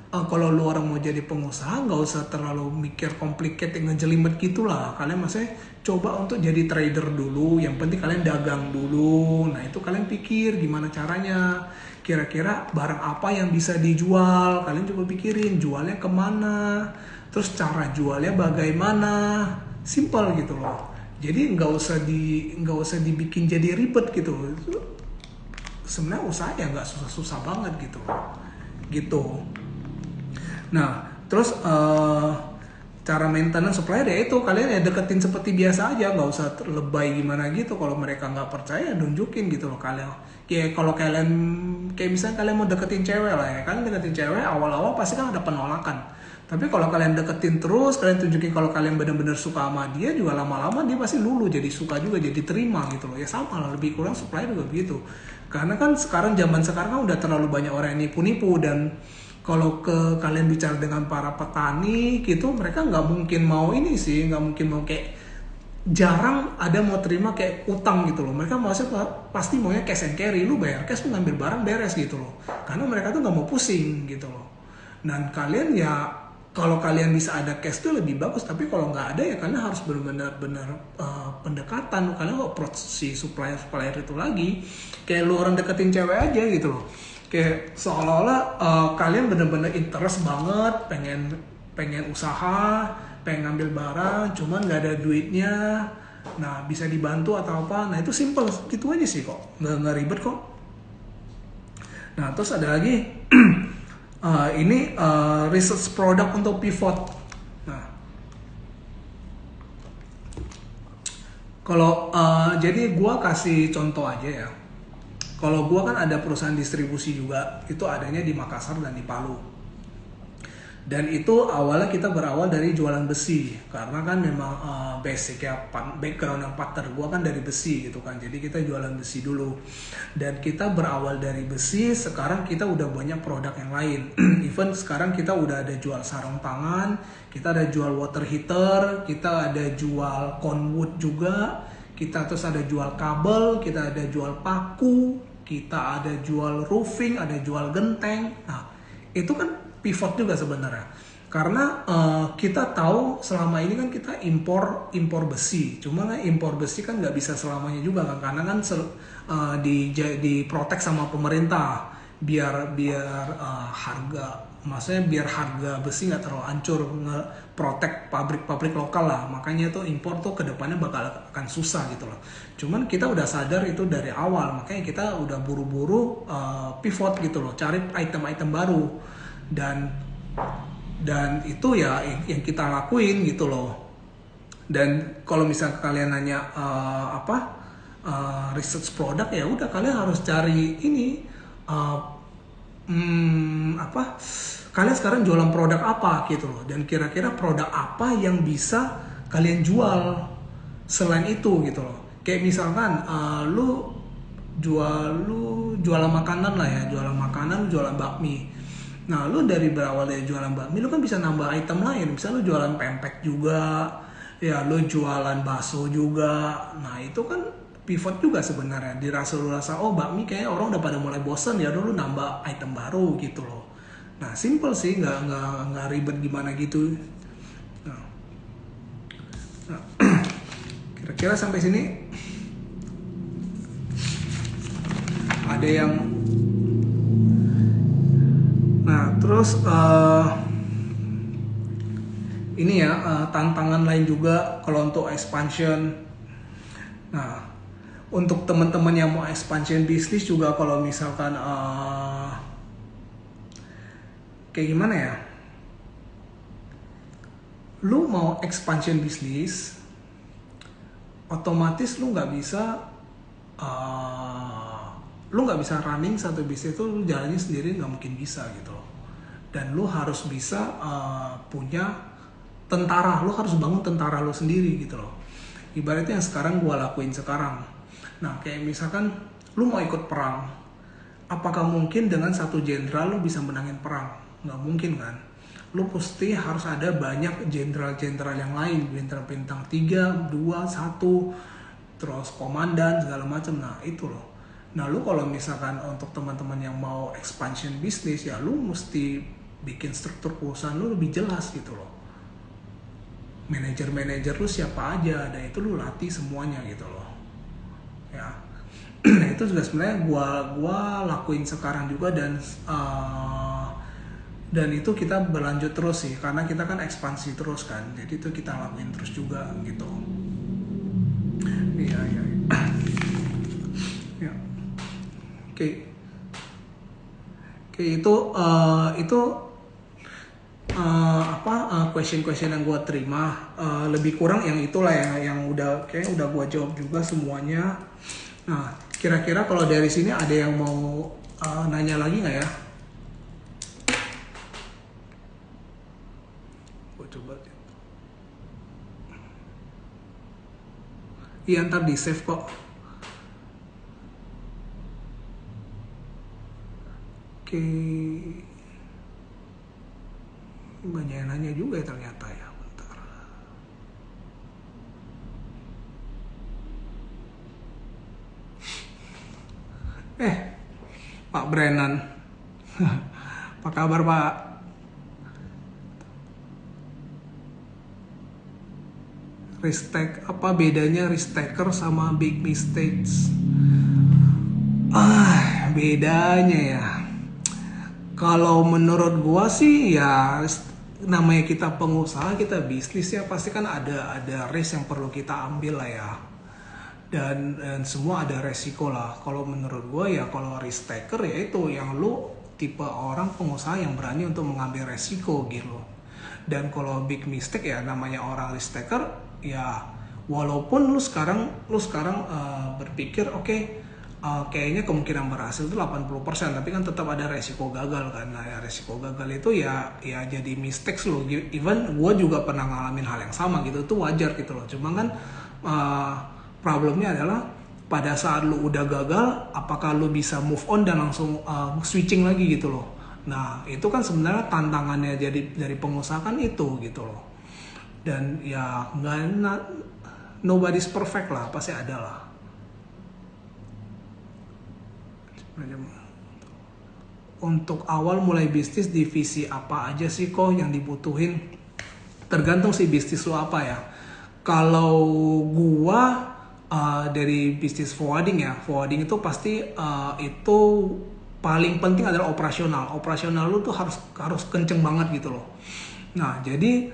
kalau lu orang mau jadi pengusaha nggak usah terlalu mikir complicated ngejelimet gitulah. Kalian coba untuk jadi trader dulu, yang penting kalian dagang dulu. Nah itu kalian pikir gimana caranya, kira-kira barang apa yang bisa dijual, kalian coba pikirin jualnya kemana, terus cara jualnya bagaimana, simple gitu loh. Jadi nggak usah dibikin jadi ribet gitu. Sebenarnya usaha ya nggak susah-susah banget gitu. Nah, terus cara maintenance supplier ya itu kalian ya deketin seperti biasa aja, nggak usah lebay gimana gitu. Kalau mereka nggak percaya, nunjukin gitu loh kalian. Kayak kalau kalian kayak misalnya kalian mau deketin cewek lah ya, kalian deketin cewek awal-awal pasti kan ada penolakan. Tapi kalau kalian deketin terus, kalian tunjukin kalau kalian benar-benar suka sama dia, juga lama-lama dia pasti lulu, jadi suka juga, jadi terima gitu loh. Ya sama lah, lebih kurang supplier juga begitu. Karena kan zaman sekarang kan udah terlalu banyak orang yang nipu-nipu. Dan kalau kalian bicara dengan para petani gitu, mereka nggak mungkin mau ini sih, nggak mungkin mau kayak jarang ada mau terima kayak utang gitu loh. Mereka pasti maunya cash and carry, lu bayar cash, lu ngambil barang beres gitu loh. Karena mereka tuh nggak mau pusing gitu loh. Dan kalian ya, kalau kalian bisa ada cash tuh lebih bagus, tapi kalau nggak ada ya kalian harus benar-benar pendekatan. Kalian kok approach si supplier itu lagi kayak lu orang deketin cewek aja gitu loh. Kayak seolah-olah kalian benar-benar interest banget, pengen usaha, pengen ngambil barang, cuman nggak ada duitnya. Nah, bisa dibantu atau apa? Nah, itu simple, gitu aja sih kok, nggak ribet kok. Nah, terus ada lagi, ini research product untuk pivot. Nah, kalau jadi gua kasih contoh aja ya. Kalau gua kan ada perusahaan distribusi juga, itu adanya di Makassar dan di Palu. Dan itu awalnya kita berawal dari jualan besi, karena kan memang basic ya, background yang partner gue kan dari besi gitu kan, jadi kita jualan besi dulu. Dan kita berawal dari besi, sekarang kita udah banyak produk yang lain. Even sekarang kita udah ada jual sarung tangan, kita ada jual water heater, kita ada jual conwood juga, kita terus ada jual kabel, kita ada jual paku, kita ada jual roofing, ada jual genteng. Nah, itu kan pivot juga sebenarnya, karena kita tahu selama ini kan kita impor besi, cuma kan impor besi kan nggak bisa selamanya juga kan, karena kan diprotek sama pemerintah biar harga, maksudnya biar harga besi nggak terlalu hancur, nge-protek pabrik-pabrik lokal lah. Makanya tuh impor tuh kedepannya bakal akan susah gitu loh. Cuman kita udah sadar itu dari awal, makanya kita udah buru-buru pivot gitu loh, cari item-item baru. Dan itu ya yang kita lakuin gitu loh. Dan kalau misalnya kalian nanya research product, ya udah kalian harus cari ini kalian sekarang jualan produk apa gitu loh, dan kira-kira produk apa yang bisa kalian jual selain itu gitu loh. Kayak misalkan lu jualan makanan lah ya, jualan bakmi. Nah, lu dari berawal dari jualan bakmi, lu kan bisa nambah item lain. Misalnya lu jualan pempek juga, ya lu jualan bakso juga. Nah, itu kan pivot juga sebenarnya. Lu rasa, oh bakmi kayaknya orang udah pada mulai bosen, ya lu nambah item baru gitu loh. Nah, simple sih, nggak ribet gimana gitu. Nah, kira-kira sampai sini ada yang. Nah, terus ini ya, tantangan lain juga kalau untuk expansion. Nah, untuk teman-teman yang mau expansion bisnis juga, kalau misalkan kayak gimana ya, lu mau expansion bisnis, otomatis lu nggak bisa running satu bisnis itu lu jalannya sendiri, nggak mungkin bisa gitu loh. Dan lu harus bisa punya tentara, lu harus bangun tentara lu sendiri gitu loh. Ibaratnya yang sekarang gua lakuin sekarang. Nah, kayak misalkan lu mau ikut perang, apakah mungkin dengan satu jenderal lu bisa menangin perang? Nggak mungkin kan. Lu pasti harus ada banyak jenderal-jenderal yang lain, jenderal bintang 3, 2, 1, terus komandan segala macam. Nah, itu loh. Nah, lu kalau misalkan untuk teman-teman yang mau expansion bisnis, ya lu mesti bikin struktur perusahaan lu lebih jelas gitu loh. Manajer-manajer lu siapa aja, dan itu lu latih semuanya gitu loh. Ya. Nah, itu juga sebenarnya gua lakuin sekarang juga, dan itu kita berlanjut terus sih, karena kita kan ekspansi terus kan. Jadi itu kita lakuin terus juga gitu. Iya. Ya. Oke, itu question yang gue terima, lebih kurang yang itulah ya, yang udah gue jawab juga semuanya. Nah, kira-kira kalau dari sini ada yang mau nanya lagi nggak ya? Gue coba. Iya, ntar di save kok. Oke, banyak yang nanya juga ya ternyata ya. Bentar. Pak Brennan. Apa kabar Pak? Apa bedanya risk taker sama big mistakes? Bedanya ya. Kalau menurut gua sih ya, namanya kita pengusaha, kita bisnis ya, pasti kan ada risk yang perlu kita ambil lah ya. Dan semua ada resiko lah. Kalau menurut gua ya, kalau risk taker ya itu yang lu tipe orang pengusaha yang berani untuk mengambil resiko gitu. Dan kalau big mistake ya, namanya orang risk taker ya, walaupun lu sekarang berpikir oke, kayaknya kemungkinan berhasil itu 80%, tapi kan tetap ada resiko gagal kan. Nah, ya, resiko gagal itu ya jadi mistakes lo. Even gue juga pernah ngalamin hal yang sama gitu, itu wajar gitu loh. Cuma kan problemnya adalah pada saat lu udah gagal, apakah lu bisa move on dan langsung switching lagi gitu loh. Nah, itu kan sebenarnya tantangannya jadi dari pengusaha kan itu gitu loh. Dan ya nobody's perfect lah, pasti ada lah. Untuk awal mulai bisnis, divisi apa aja sih kok yang dibutuhin? Tergantung sih bisnis lo apa ya. Kalau gua dari bisnis forwarding ya, forwarding itu pasti itu paling penting adalah operasional. Operasional lu tuh harus kenceng banget gitu loh. Nah, jadi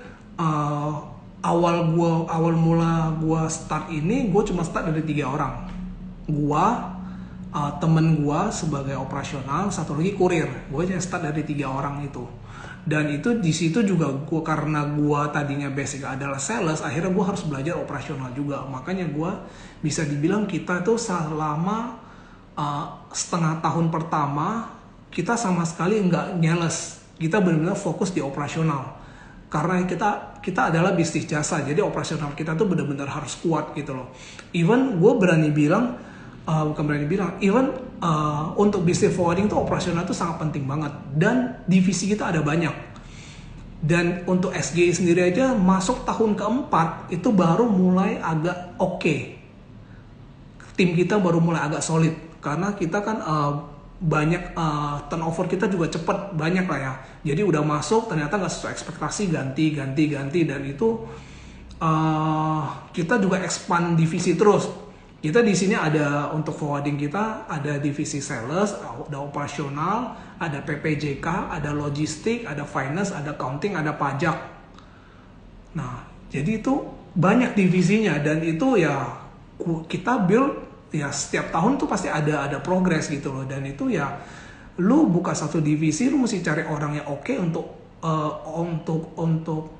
awal mula gua start ini, gua cuma start dari 3 orang. Temen gue sebagai operasional, satu lagi kurir. Gue aja start dari 3 orang itu. Dan itu di situ juga karena gue tadinya basic adalah sales, akhirnya gue harus belajar operasional juga. Makanya gue bisa dibilang kita tuh selama setengah tahun pertama kita sama sekali nggak nyales. Kita benar-benar fokus di operasional. Karena kita adalah bisnis jasa, jadi operasional kita tuh benar-benar harus kuat gitu loh. Even gue berani bilang, even untuk bisnis forwarding tuh operasional tuh sangat penting banget, dan divisi kita ada banyak. Dan untuk SGI sendiri aja masuk tahun keempat itu baru mulai agak oke. Tim kita baru mulai agak solid karena kita kan banyak turnover kita juga cepet, banyak lah ya. Jadi udah masuk ternyata nggak sesuai ekspektasi, ganti, dan itu kita juga expand divisi terus. Kita di sini ada untuk forwarding kita ada divisi sales, ada operasional, ada PPJK, ada logistik, ada finance, ada accounting, ada pajak. Nah, jadi itu banyak divisinya, dan itu ya kita build ya setiap tahun tuh pasti ada progres gitu loh. Dan itu ya lu buka satu divisi, lu mesti cari orang yang oke untuk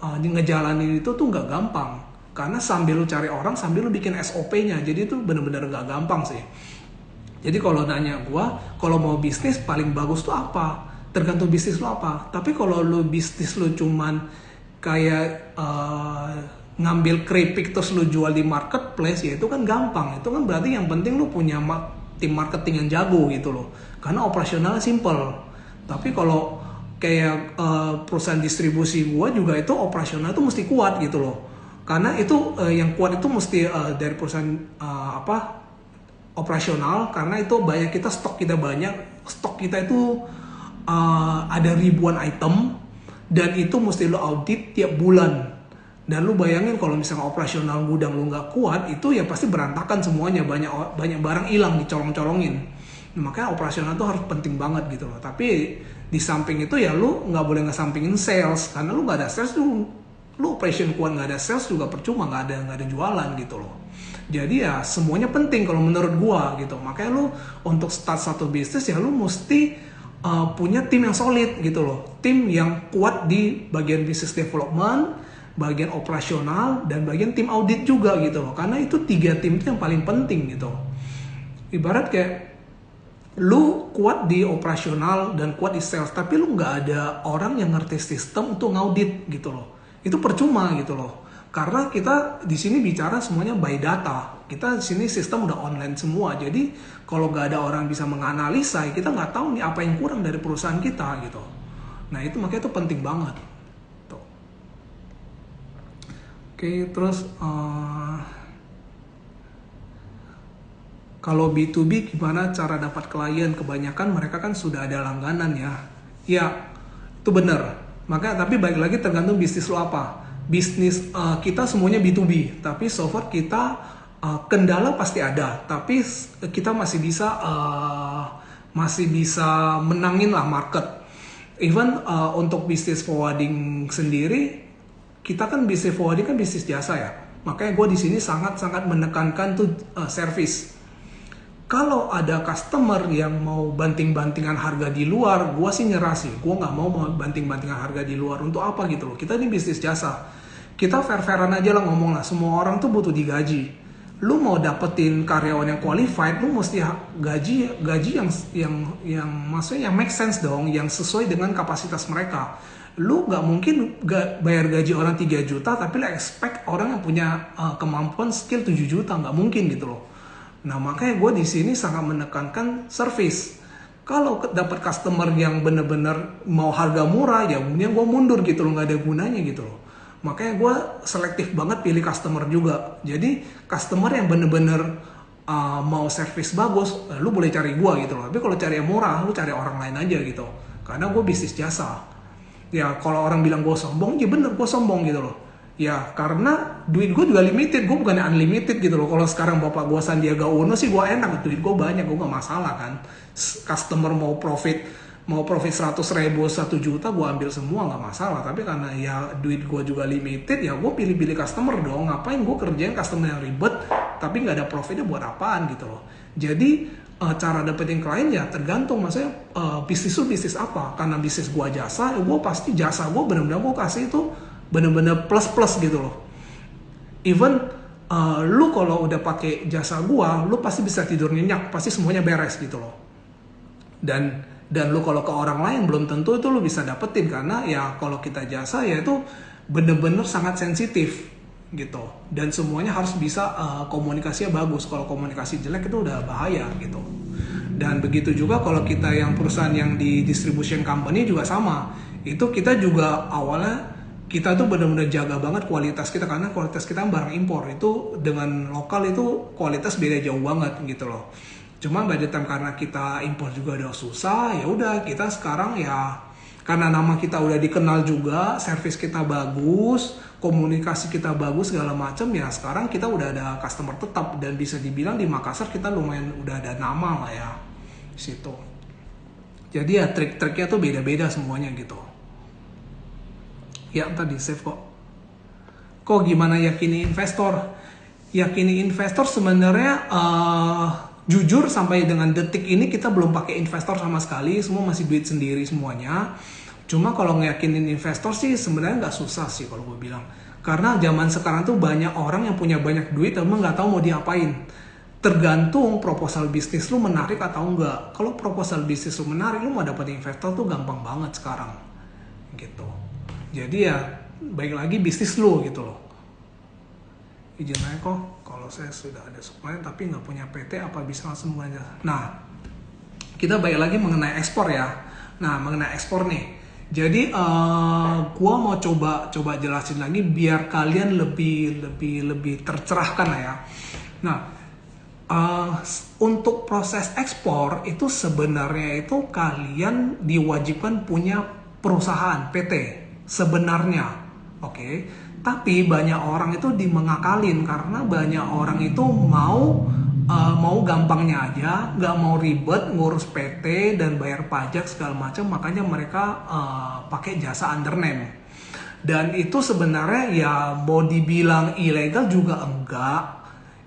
ngejalanin itu tuh nggak gampang. Karena sambil lu cari orang, sambil lu bikin SOP-nya. Jadi itu bener-bener gak gampang sih. Jadi kalau nanya gua, kalau mau bisnis paling bagus tuh apa? Tergantung bisnis lu apa. Tapi kalau lu bisnis lu cuman kayak ngambil keripik terus lu jual di marketplace, ya itu kan gampang. Itu kan berarti yang penting lu punya tim marketing yang jago gitu loh. Karena operasionalnya simple. Tapi kalau kayak perusahaan distribusi gua juga itu operasional tuh mesti kuat gitu loh. Karena itu yang kuat itu mesti dari perusahaan operasional, karena itu banyak stok kita itu ada ribuan item, dan itu mesti lo audit tiap bulan. Dan lu bayangin kalau misalnya operasional gudang lu nggak kuat, itu ya pasti berantakan semuanya, banyak barang hilang, dicolong-colongin. Nah, makanya operasional itu harus penting banget gitu loh. Tapi di samping itu ya lu nggak boleh ngesampingin sales, karena lu nggak ada sales lu operation kuat nggak ada sales juga percuma, nggak ada jualan gitu loh. Jadi ya semuanya penting kalau menurut gua gitu. Makanya lu untuk start satu bisnis ya lu mesti punya tim yang solid gitu loh. Tim yang kuat di bagian business development, bagian operasional, dan bagian tim audit juga gitu loh. Karena itu 3 tim itu yang paling penting gitu. Ibarat kayak lu kuat di operasional dan kuat di sales, tapi lu nggak ada orang yang ngerti sistem untuk ngaudit gitu loh. Itu percuma gitu loh. Karena kita di sini bicara semuanya by data. Kita di sini sistem udah online semua. Jadi kalau nggak ada orang bisa menganalisa, kita nggak tahu nih apa yang kurang dari perusahaan kita gitu. Nah itu makanya itu penting banget. Tuh. Oke, terus Kalau B2B gimana cara dapat klien? Kebanyakan mereka kan sudah ada langganan ya. Ya, itu benar. Maka tapi balik lagi tergantung bisnis lo apa. Bisnis kita semuanya B2B, tapi so far kita kendala pasti ada, tapi kita masih bisa menangin lah market. Even untuk bisnis forwarding sendiri, kita kan bisnis forwarding kan bisnis jasa ya. Makanya gue di sini sangat-sangat menekankan tuh service. Kalau ada customer yang mau banting-bantingan harga di luar, gue sih nyerah sih. Gue nggak mau banting-bantingan harga di luar. Untuk apa gitu loh? Kita ini bisnis jasa. Kita fair-fairan aja lah ngomong lah. Semua orang tuh butuh digaji. Lu mau dapetin karyawan yang qualified, lu mesti gaji yang maksudnya yang make sense dong, yang sesuai dengan kapasitas mereka. Lu nggak mungkin bayar gaji orang 3 juta, tapi lu expect orang yang punya kemampuan skill 7 juta. Nggak mungkin gitu loh. Nah, makanya gue di sini sangat menekankan service. Kalau dapat customer yang bener-bener mau harga murah, ya gue mundur gitu loh, nggak ada gunanya gitu loh. Makanya gue selektif banget pilih customer juga. Jadi customer yang bener-bener mau service bagus, lu boleh cari gue gitu loh. Tapi kalau cari yang murah, lu cari orang lain aja gitu. Karena gue bisnis jasa. Ya kalau orang bilang gue sombong, ya bener gue sombong gitu loh. Ya karena duit gue juga limited, gue bukan unlimited gitu loh. Kalau sekarang bapak gue Sandiaga Uno sih gue enak, duit gue banyak, gue gak masalah kan. Customer mau profit 100 ribu 1 juta gue ambil semua gak masalah. Tapi karena ya duit gue juga limited, ya gue pilih-pilih customer dong. Ngapain gue kerjain customer yang ribet tapi gak ada profitnya buat apaan gitu loh. Jadi cara dapetin klien ya tergantung, maksudnya bisnis lu bisnis apa. Karena bisnis gue jasa, ya gue pasti jasa gue bener-bener gue kasih itu bener-bener plus gitu loh. Even lu kalau udah pakai jasa gua, lu pasti bisa tidur nyenyak, pasti semuanya beres gitu loh. Dan lu kalau ke orang lain belum tentu itu lu bisa dapetin, karena ya kalau kita jasa ya itu bener-bener sangat sensitif gitu. Dan semuanya harus bisa komunikasinya bagus. Kalau komunikasi jelek itu udah bahaya gitu. Dan begitu juga kalau kita yang perusahaan yang di distribution company juga sama. Itu kita juga awalnya kita tuh benar-benar jaga banget kualitas kita, karena kualitas kita barang impor itu dengan lokal itu kualitas beda jauh banget gitu loh. Cuma by the time karena kita impor juga udah susah, ya udah kita sekarang ya karena nama kita udah dikenal juga, service kita bagus, komunikasi kita bagus segala macam, ya sekarang kita udah ada customer tetap dan bisa dibilang di Makassar kita lumayan udah ada nama lah ya situ. Jadi ya trik-triknya tuh beda-beda semuanya gitu. Ya tadi save kok. Kok gimana yakini investor? Yakini investor sebenarnya jujur sampai dengan detik ini kita belum pakai investor sama sekali. Semua masih duit sendiri semuanya. Cuma kalau ngeyakinin investor sih sebenarnya nggak susah sih kalau gue bilang. Karena zaman sekarang tuh banyak orang yang punya banyak duit tapi nggak tahu mau diapain. Tergantung proposal bisnis lu menarik atau enggak. Kalau proposal bisnis lu menarik, lu mau dapat investor tuh gampang banget sekarang. Gitu. Jadi ya baik lagi bisnis lu gitu loh. Izin aja kok, kalau saya sudah ada supplier tapi nggak punya PT apa bisa langsung belanja. Nah, kita balik lagi mengenai ekspor ya. Nah, mengenai ekspor nih. Jadi gua mau coba jelasin lagi biar kalian lebih tercerahkan lah ya. Nah, untuk proses ekspor itu sebenarnya itu kalian diwajibkan punya perusahaan PT. Sebenarnya, oke. Tapi banyak orang itu dimengakalin karena banyak orang itu mau gampangnya aja, nggak mau ribet ngurus PT dan bayar pajak segala macam, makanya mereka pakai jasa undername. Dan itu sebenarnya ya mau dibilang ilegal juga enggak,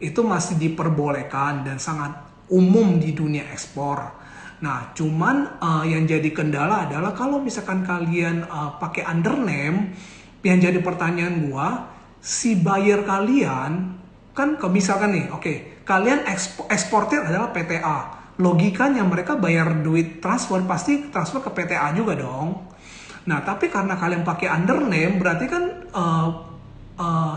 itu masih diperbolehkan dan sangat umum di dunia ekspor. Nah, cuman yang jadi kendala adalah kalau misalkan kalian pakai undername, yang jadi pertanyaan gua, si buyer kalian kan misalkan nih, oke, kalian eksportir adalah PTA. Logikanya mereka bayar duit transfer pasti transfer ke PTA juga dong. Nah, tapi karena kalian pakai undername, berarti kan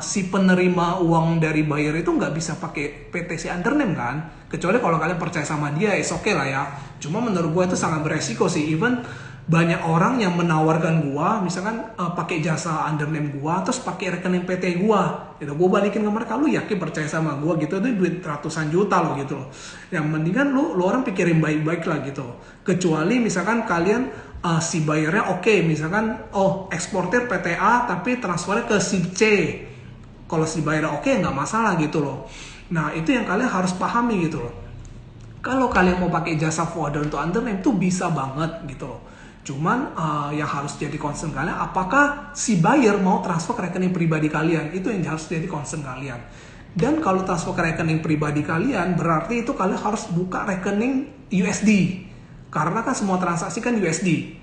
si penerima uang dari buyer itu nggak bisa pakai PT si undername kan, kecuali kalau kalian percaya sama dia, oke lah ya. Cuma menurut gue itu sangat beresiko sih. Even banyak orang yang menawarkan gua, misalkan pakai jasa undername gua, terus pakai rekening PT gua, gitu. Gua balikin ke mereka, lu yakin percaya sama gua gitu, itu duit ratusan juta loh gitu loh. Yang mendingan lu orang pikirin baik-baik lah gitu. Kecuali misalkan kalian si bayarnya oke, misalkan eksportir PTA tapi transfernya ke si C. Kalau si bayarnya oke nggak masalah gitu loh. Nah itu yang kalian harus pahami gitu loh. Kalau kalian mau pakai jasa forwarder untuk undername itu bisa banget gitu loh. Cuman yang harus jadi concern kalian, apakah si buyer mau transfer ke rekening pribadi kalian? Itu yang harus jadi concern kalian. Dan kalau transfer ke rekening pribadi kalian, berarti itu kalian harus buka rekening USD. Karena kan semua transaksi kan USD.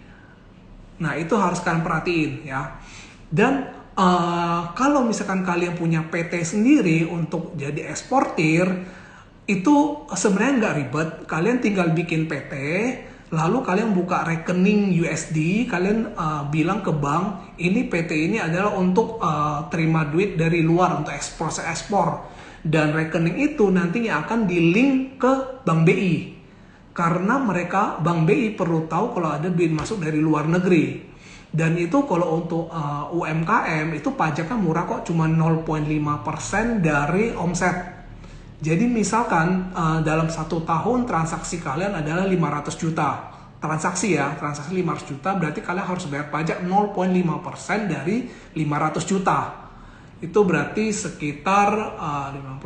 Nah itu harus kalian perhatiin ya. Dan kalau misalkan kalian punya PT sendiri untuk jadi eksportir, itu sebenarnya nggak ribet. Kalian tinggal bikin PT, lalu kalian buka rekening USD, kalian bilang ke bank, ini PT ini adalah untuk terima duit dari luar untuk proses ekspor. Dan rekening itu nantinya akan di-link ke Bank BI. Karena Bank BI perlu tahu kalau ada duit masuk dari luar negeri. Dan itu kalau untuk UMKM itu pajaknya murah kok, cuma 0,5% dari omset. Jadi misalkan dalam 1 tahun transaksi kalian adalah 500 juta. Transaksi 500 juta berarti kalian harus bayar pajak 0,5% dari 500 juta. Itu berarti sekitar 25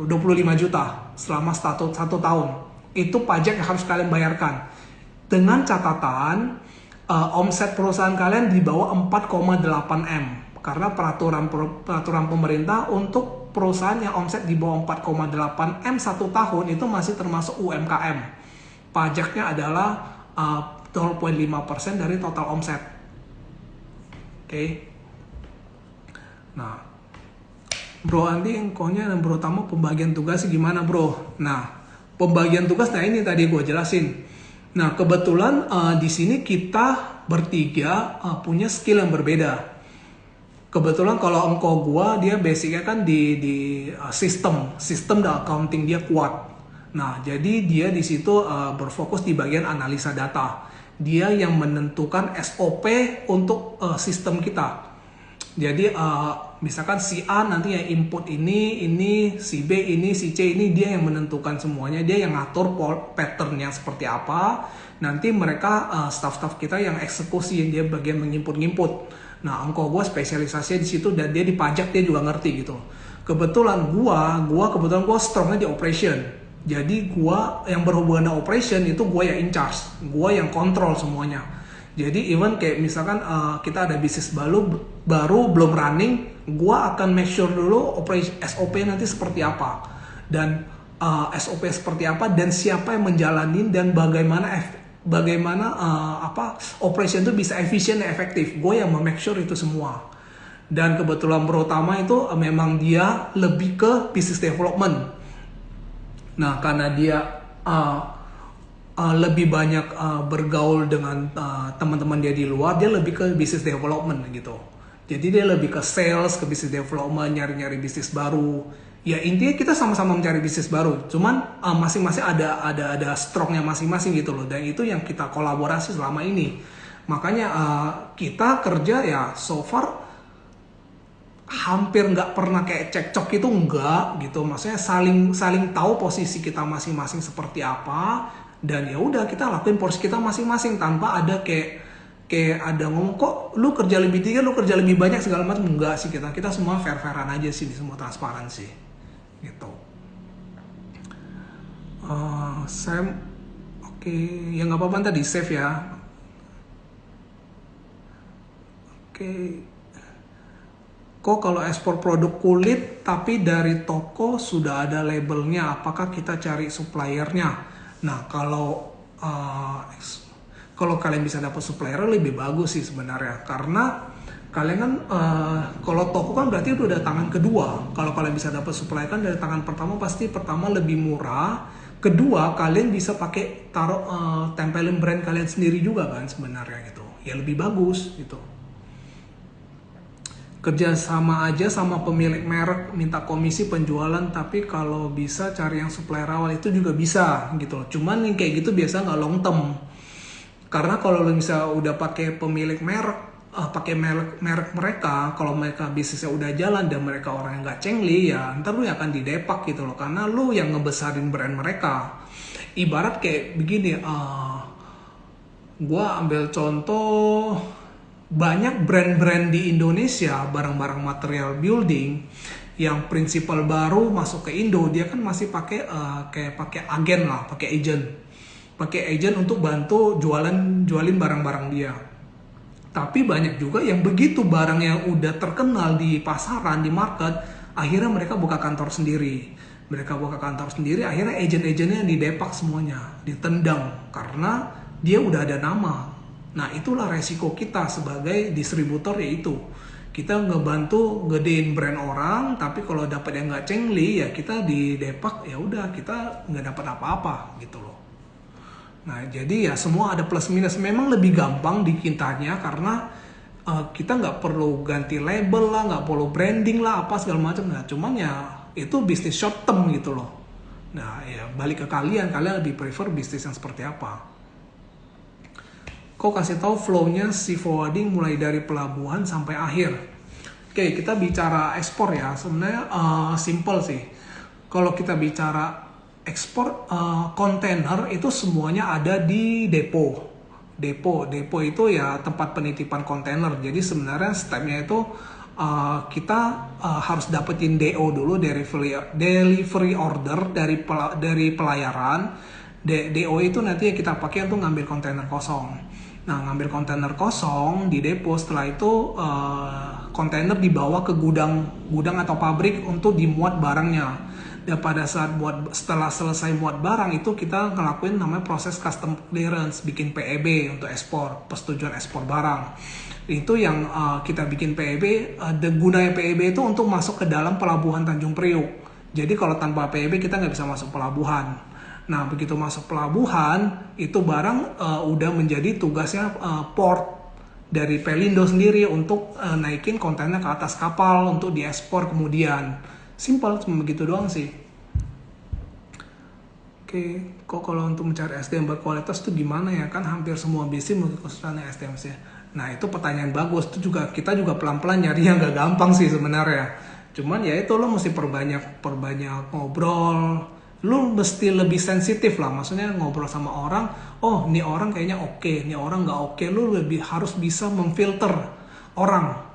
juta selama 1 tahun. Itu pajak yang harus kalian bayarkan. Dengan catatan omset perusahaan kalian di bawah 4,8 M. Karena peraturan pemerintah untuk perusahaan yang omset di bawah 4,8 M 1 tahun itu masih termasuk UMKM. Pajaknya adalah 0,5% dari total omset. Oke. Nah, Bro Andi engkonya dan Bro Tamo pembagian tugas gimana bro? Nah, pembagian tugas ini tadi gue jelasin. Nah, kebetulan di sini kita bertiga punya skill yang berbeda. Kebetulan kalau engkau gua dia basicnya kan di sistem dan accounting dia kuat. Nah, jadi dia di situ berfokus di bagian analisa data. Dia yang menentukan SOP untuk sistem kita. Jadi misalkan si A nanti yang input ini, si B ini, si C ini, dia yang menentukan semuanya, dia yang ngatur patternnya seperti apa. Nanti mereka staff-staff kita yang eksekusi, yang dia bagian menginput. Nah, engkau gue spesialisasinya di situ dan dia di pajak dia juga ngerti gitu. Kebetulan gue strongnya di operation. Jadi gue yang berhubungan dengan operation itu gue yang in charge, gue yang kontrol semuanya. Jadi even kayak misalkan kita ada bisnis baru belum running, gue akan make sure dulu SOP nanti seperti apa dan SOP seperti apa dan siapa yang menjalanin dan bagaimana operation itu bisa efisien dan efektif. Gue yang make sure itu semua. Dan kebetulan Bro Tama itu memang dia lebih ke business development. Nah, karena dia lebih banyak bergaul dengan teman-teman dia di luar, dia lebih ke business development gitu. Jadi dia lebih ke sales, ke business development, nyari-nyari bisnis baru. Ya intinya kita sama-sama mencari bisnis baru. Cuman masing-masing ada strongnya masing-masing gitu loh. Dan itu yang kita kolaborasi selama ini. Makanya kita kerja ya so far hampir nggak pernah kayak cekcok itu enggak gitu. Maksudnya saling tahu posisi kita masing-masing seperti apa. Dan ya udah kita lakuin porsi kita masing-masing tanpa ada kayak ada ngomong kok lu kerja lebih tinggi, lu kerja lebih banyak segala macam. Enggak sih, kita semua fair-fairan aja sih, semua transparan sih gitu. Saya oke, ya nggak apa-apa tadi save ya. Oke. Kok kalau ekspor produk kulit tapi dari toko sudah ada labelnya, apakah kita cari suppliernya? Nah, kalau kalian bisa dapat supplier lebih bagus sih sebenarnya, karena kalian kan kalau toko kan berarti udah ada tangan kedua. Kalau kalian bisa dapat supplier kan dari tangan pertama, pasti pertama lebih murah, kedua kalian bisa pakai taruh tempelin brand kalian sendiri juga kan sebenarnya gitu, ya lebih bagus gitu. Kerja sama aja sama pemilik merek, minta komisi penjualan, tapi kalau bisa cari yang supplier awal itu juga bisa gitu loh. Cuman yang kayak gitu biasa nggak long term. Karena kalau lo bisa udah pakai pemilik merek, pakai merek mereka, kalau mereka bisnisnya udah jalan dan mereka orang yang nggak cengli, ya ntar lu yang akan didepak gitu loh, karena lu yang ngebesarin brand mereka. Ibarat kayak begini, gue ambil contoh banyak brand-brand di Indonesia, barang-barang material building yang prinsipal baru masuk ke Indo, dia kan masih pakai kayak pakai agen lah, pakai agent untuk bantu jualin barang-barang dia. Tapi banyak juga yang begitu barang yang udah terkenal di pasaran, di market, akhirnya mereka buka kantor sendiri. Akhirnya agent-agentnya didepak semuanya, ditendang karena dia udah ada nama. Nah, itulah resiko kita sebagai distributor, yaitu kita ngebantu gedein brand orang, tapi kalau dapat yang nggak cengli ya kita didepak, ya udah kita nggak dapat apa-apa gitu loh. Nah, jadi ya semua ada plus minus. Memang lebih gampang di kitanya karena kita nggak perlu ganti label lah, nggak perlu branding lah, apa segala macam. Nah, cuman ya itu bisnis short term gitu loh. Nah, ya balik ke kalian lebih prefer bisnis yang seperti apa. Kok kasih tahu flow-nya si forwarding mulai dari pelabuhan sampai akhir. Oke, kita bicara ekspor ya. Sebenarnya simple sih. Kalau kita bicara ekspor kontainer itu semuanya ada di depo itu ya tempat penitipan kontainer. Jadi sebenarnya stepnya itu kita harus dapetin DO dulu, delivery order dari pelayaran. DO itu nanti kita pakai untuk ngambil kontainer kosong. Nah, ngambil kontainer kosong di depo, setelah itu kontainer dibawa ke gudang atau pabrik untuk dimuat barangnya. Dan pada saat setelah selesai muat barang itu kita ngelakuin namanya proses custom clearance, bikin PEB untuk ekspor, persetujuan ekspor barang. Itu yang kita bikin PEB, gunanya PEB itu untuk masuk ke dalam pelabuhan Tanjung Priuk. Jadi kalau tanpa PEB kita nggak bisa masuk pelabuhan. Nah, begitu masuk pelabuhan, itu barang udah menjadi tugasnya port dari Pelindo sendiri untuk naikin kontainer ke atas kapal untuk diekspor kemudian. Simple, cuma begitu doang sih. Oke, kok kalau untuk mencari SDM berkualitas itu gimana ya? Kan hampir semua bisnis mengkhususkan SDM sih. Nah, itu pertanyaan bagus. Itu juga kita juga pelan-pelan nyari yang gak gampang sih sebenarnya. Cuman ya itu lo mesti perbanyak ngobrol. Lu mesti lebih sensitif lah, maksudnya ngobrol sama orang, oh ini orang kayaknya oke, ini orang nggak oke, lu harus bisa memfilter orang.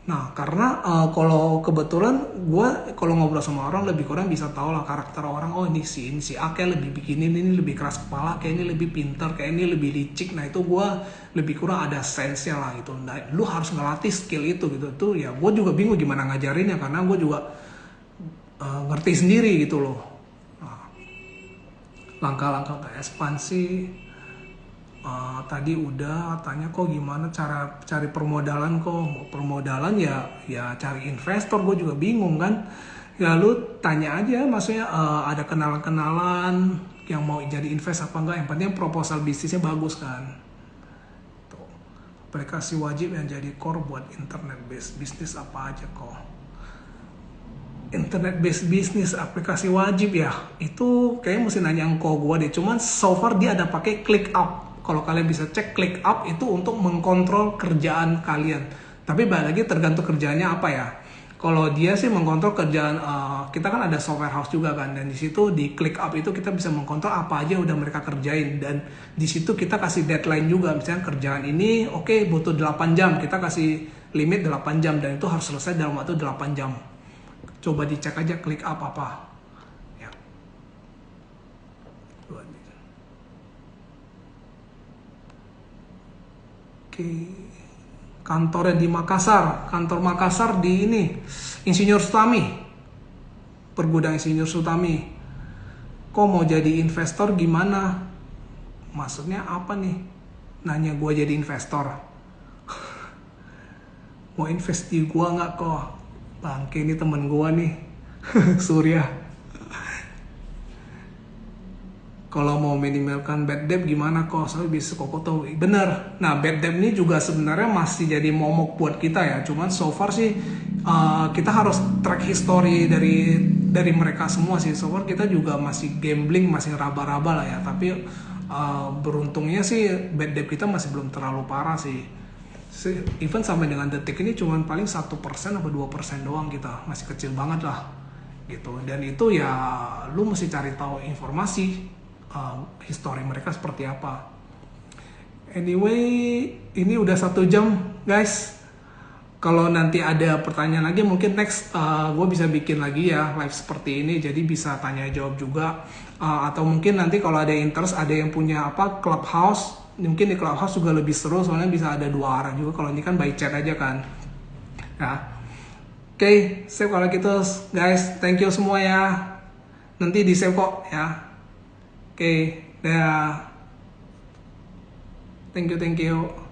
Nah, karena kalau kebetulan gue kalau ngobrol sama orang lebih kurang bisa tahu lah karakter orang. Oh, ini si A kayak lebih begini, ini lebih keras kepala, kayak ini lebih pintar, kayak ini lebih licik. Nah, itu gue lebih kurang ada sense-nya lah gitu. Nah, lu harus ngelatih skill itu gitu. Tuh ya gue juga bingung gimana ngajarinnya karena gue juga ngerti sendiri gitu loh. Langkah-langkah ke ekspansi tadi udah tanya kok gimana cara cari permodalan. Kok permodalan ya cari investor. Gue juga bingung kan, ya lu tanya aja, maksudnya ada kenalan-kenalan yang mau jadi invest apa enggak, yang penting proposal bisnisnya bagus kan. Tuh. Aplikasi wajib yang jadi core buat internet based bisnis apa aja kok. Internet based bisnis aplikasi wajib ya, itu kayaknya mesti nanya engkau gua deh. Cuman so far dia ada pakai ClickUp. Kalau kalian bisa cek, ClickUp itu untuk mengkontrol kerjaan kalian. Tapi balik lagi tergantung kerjaannya apa ya. Kalau dia sih mengkontrol kerjaan, kita kan ada software house juga kan, dan di situ di ClickUp itu kita bisa mengkontrol apa aja udah mereka kerjain, dan di situ kita kasih deadline juga. Misalnya kerjaan ini oke, butuh 8 jam, kita kasih limit 8 jam dan itu harus selesai dalam waktu 8 jam. Coba dicek aja ClickUp apa. Ya. Oke. Kantornya di Makassar. Kantor Makassar di ini. Insinyur Sutami. Pergudang Insinyur Sutami. Kok mau jadi investor gimana? Maksudnya apa nih? Nanya gue jadi investor. Mau invest di gue nggak kok? Bangke, ini temen gue nih. Surya. Kalau mau minimalkan bad debt gimana kok? Soalnya bisa kok tahu. Bener. Nah, bad debt ini juga sebenarnya masih jadi momok buat kita ya. Cuman so far sih kita harus track history dari mereka semua sih. So far kita juga masih gambling, masih raba-raba lah ya. Tapi beruntungnya sih bad debt kita masih belum terlalu parah sih. Even sampai dengan detik ini cuman paling 1% atau 2% doang, kita masih kecil banget lah gitu. Dan itu ya lu mesti cari tahu informasi history mereka seperti apa. Anyway, ini udah 1 jam guys. Kalau nanti ada pertanyaan lagi mungkin next gue bisa bikin lagi ya live seperti ini, jadi bisa tanya jawab juga. Atau mungkin nanti kalau ada interest, ada yang punya clubhouse, mungkin di clubhouse juga lebih seru soalnya bisa ada 2 arah juga. Kalau ini kan by chat aja kan ya. Oke, save kalau gitu guys, thank you semua ya, nanti di save kok ya. Oke, dah, thank you.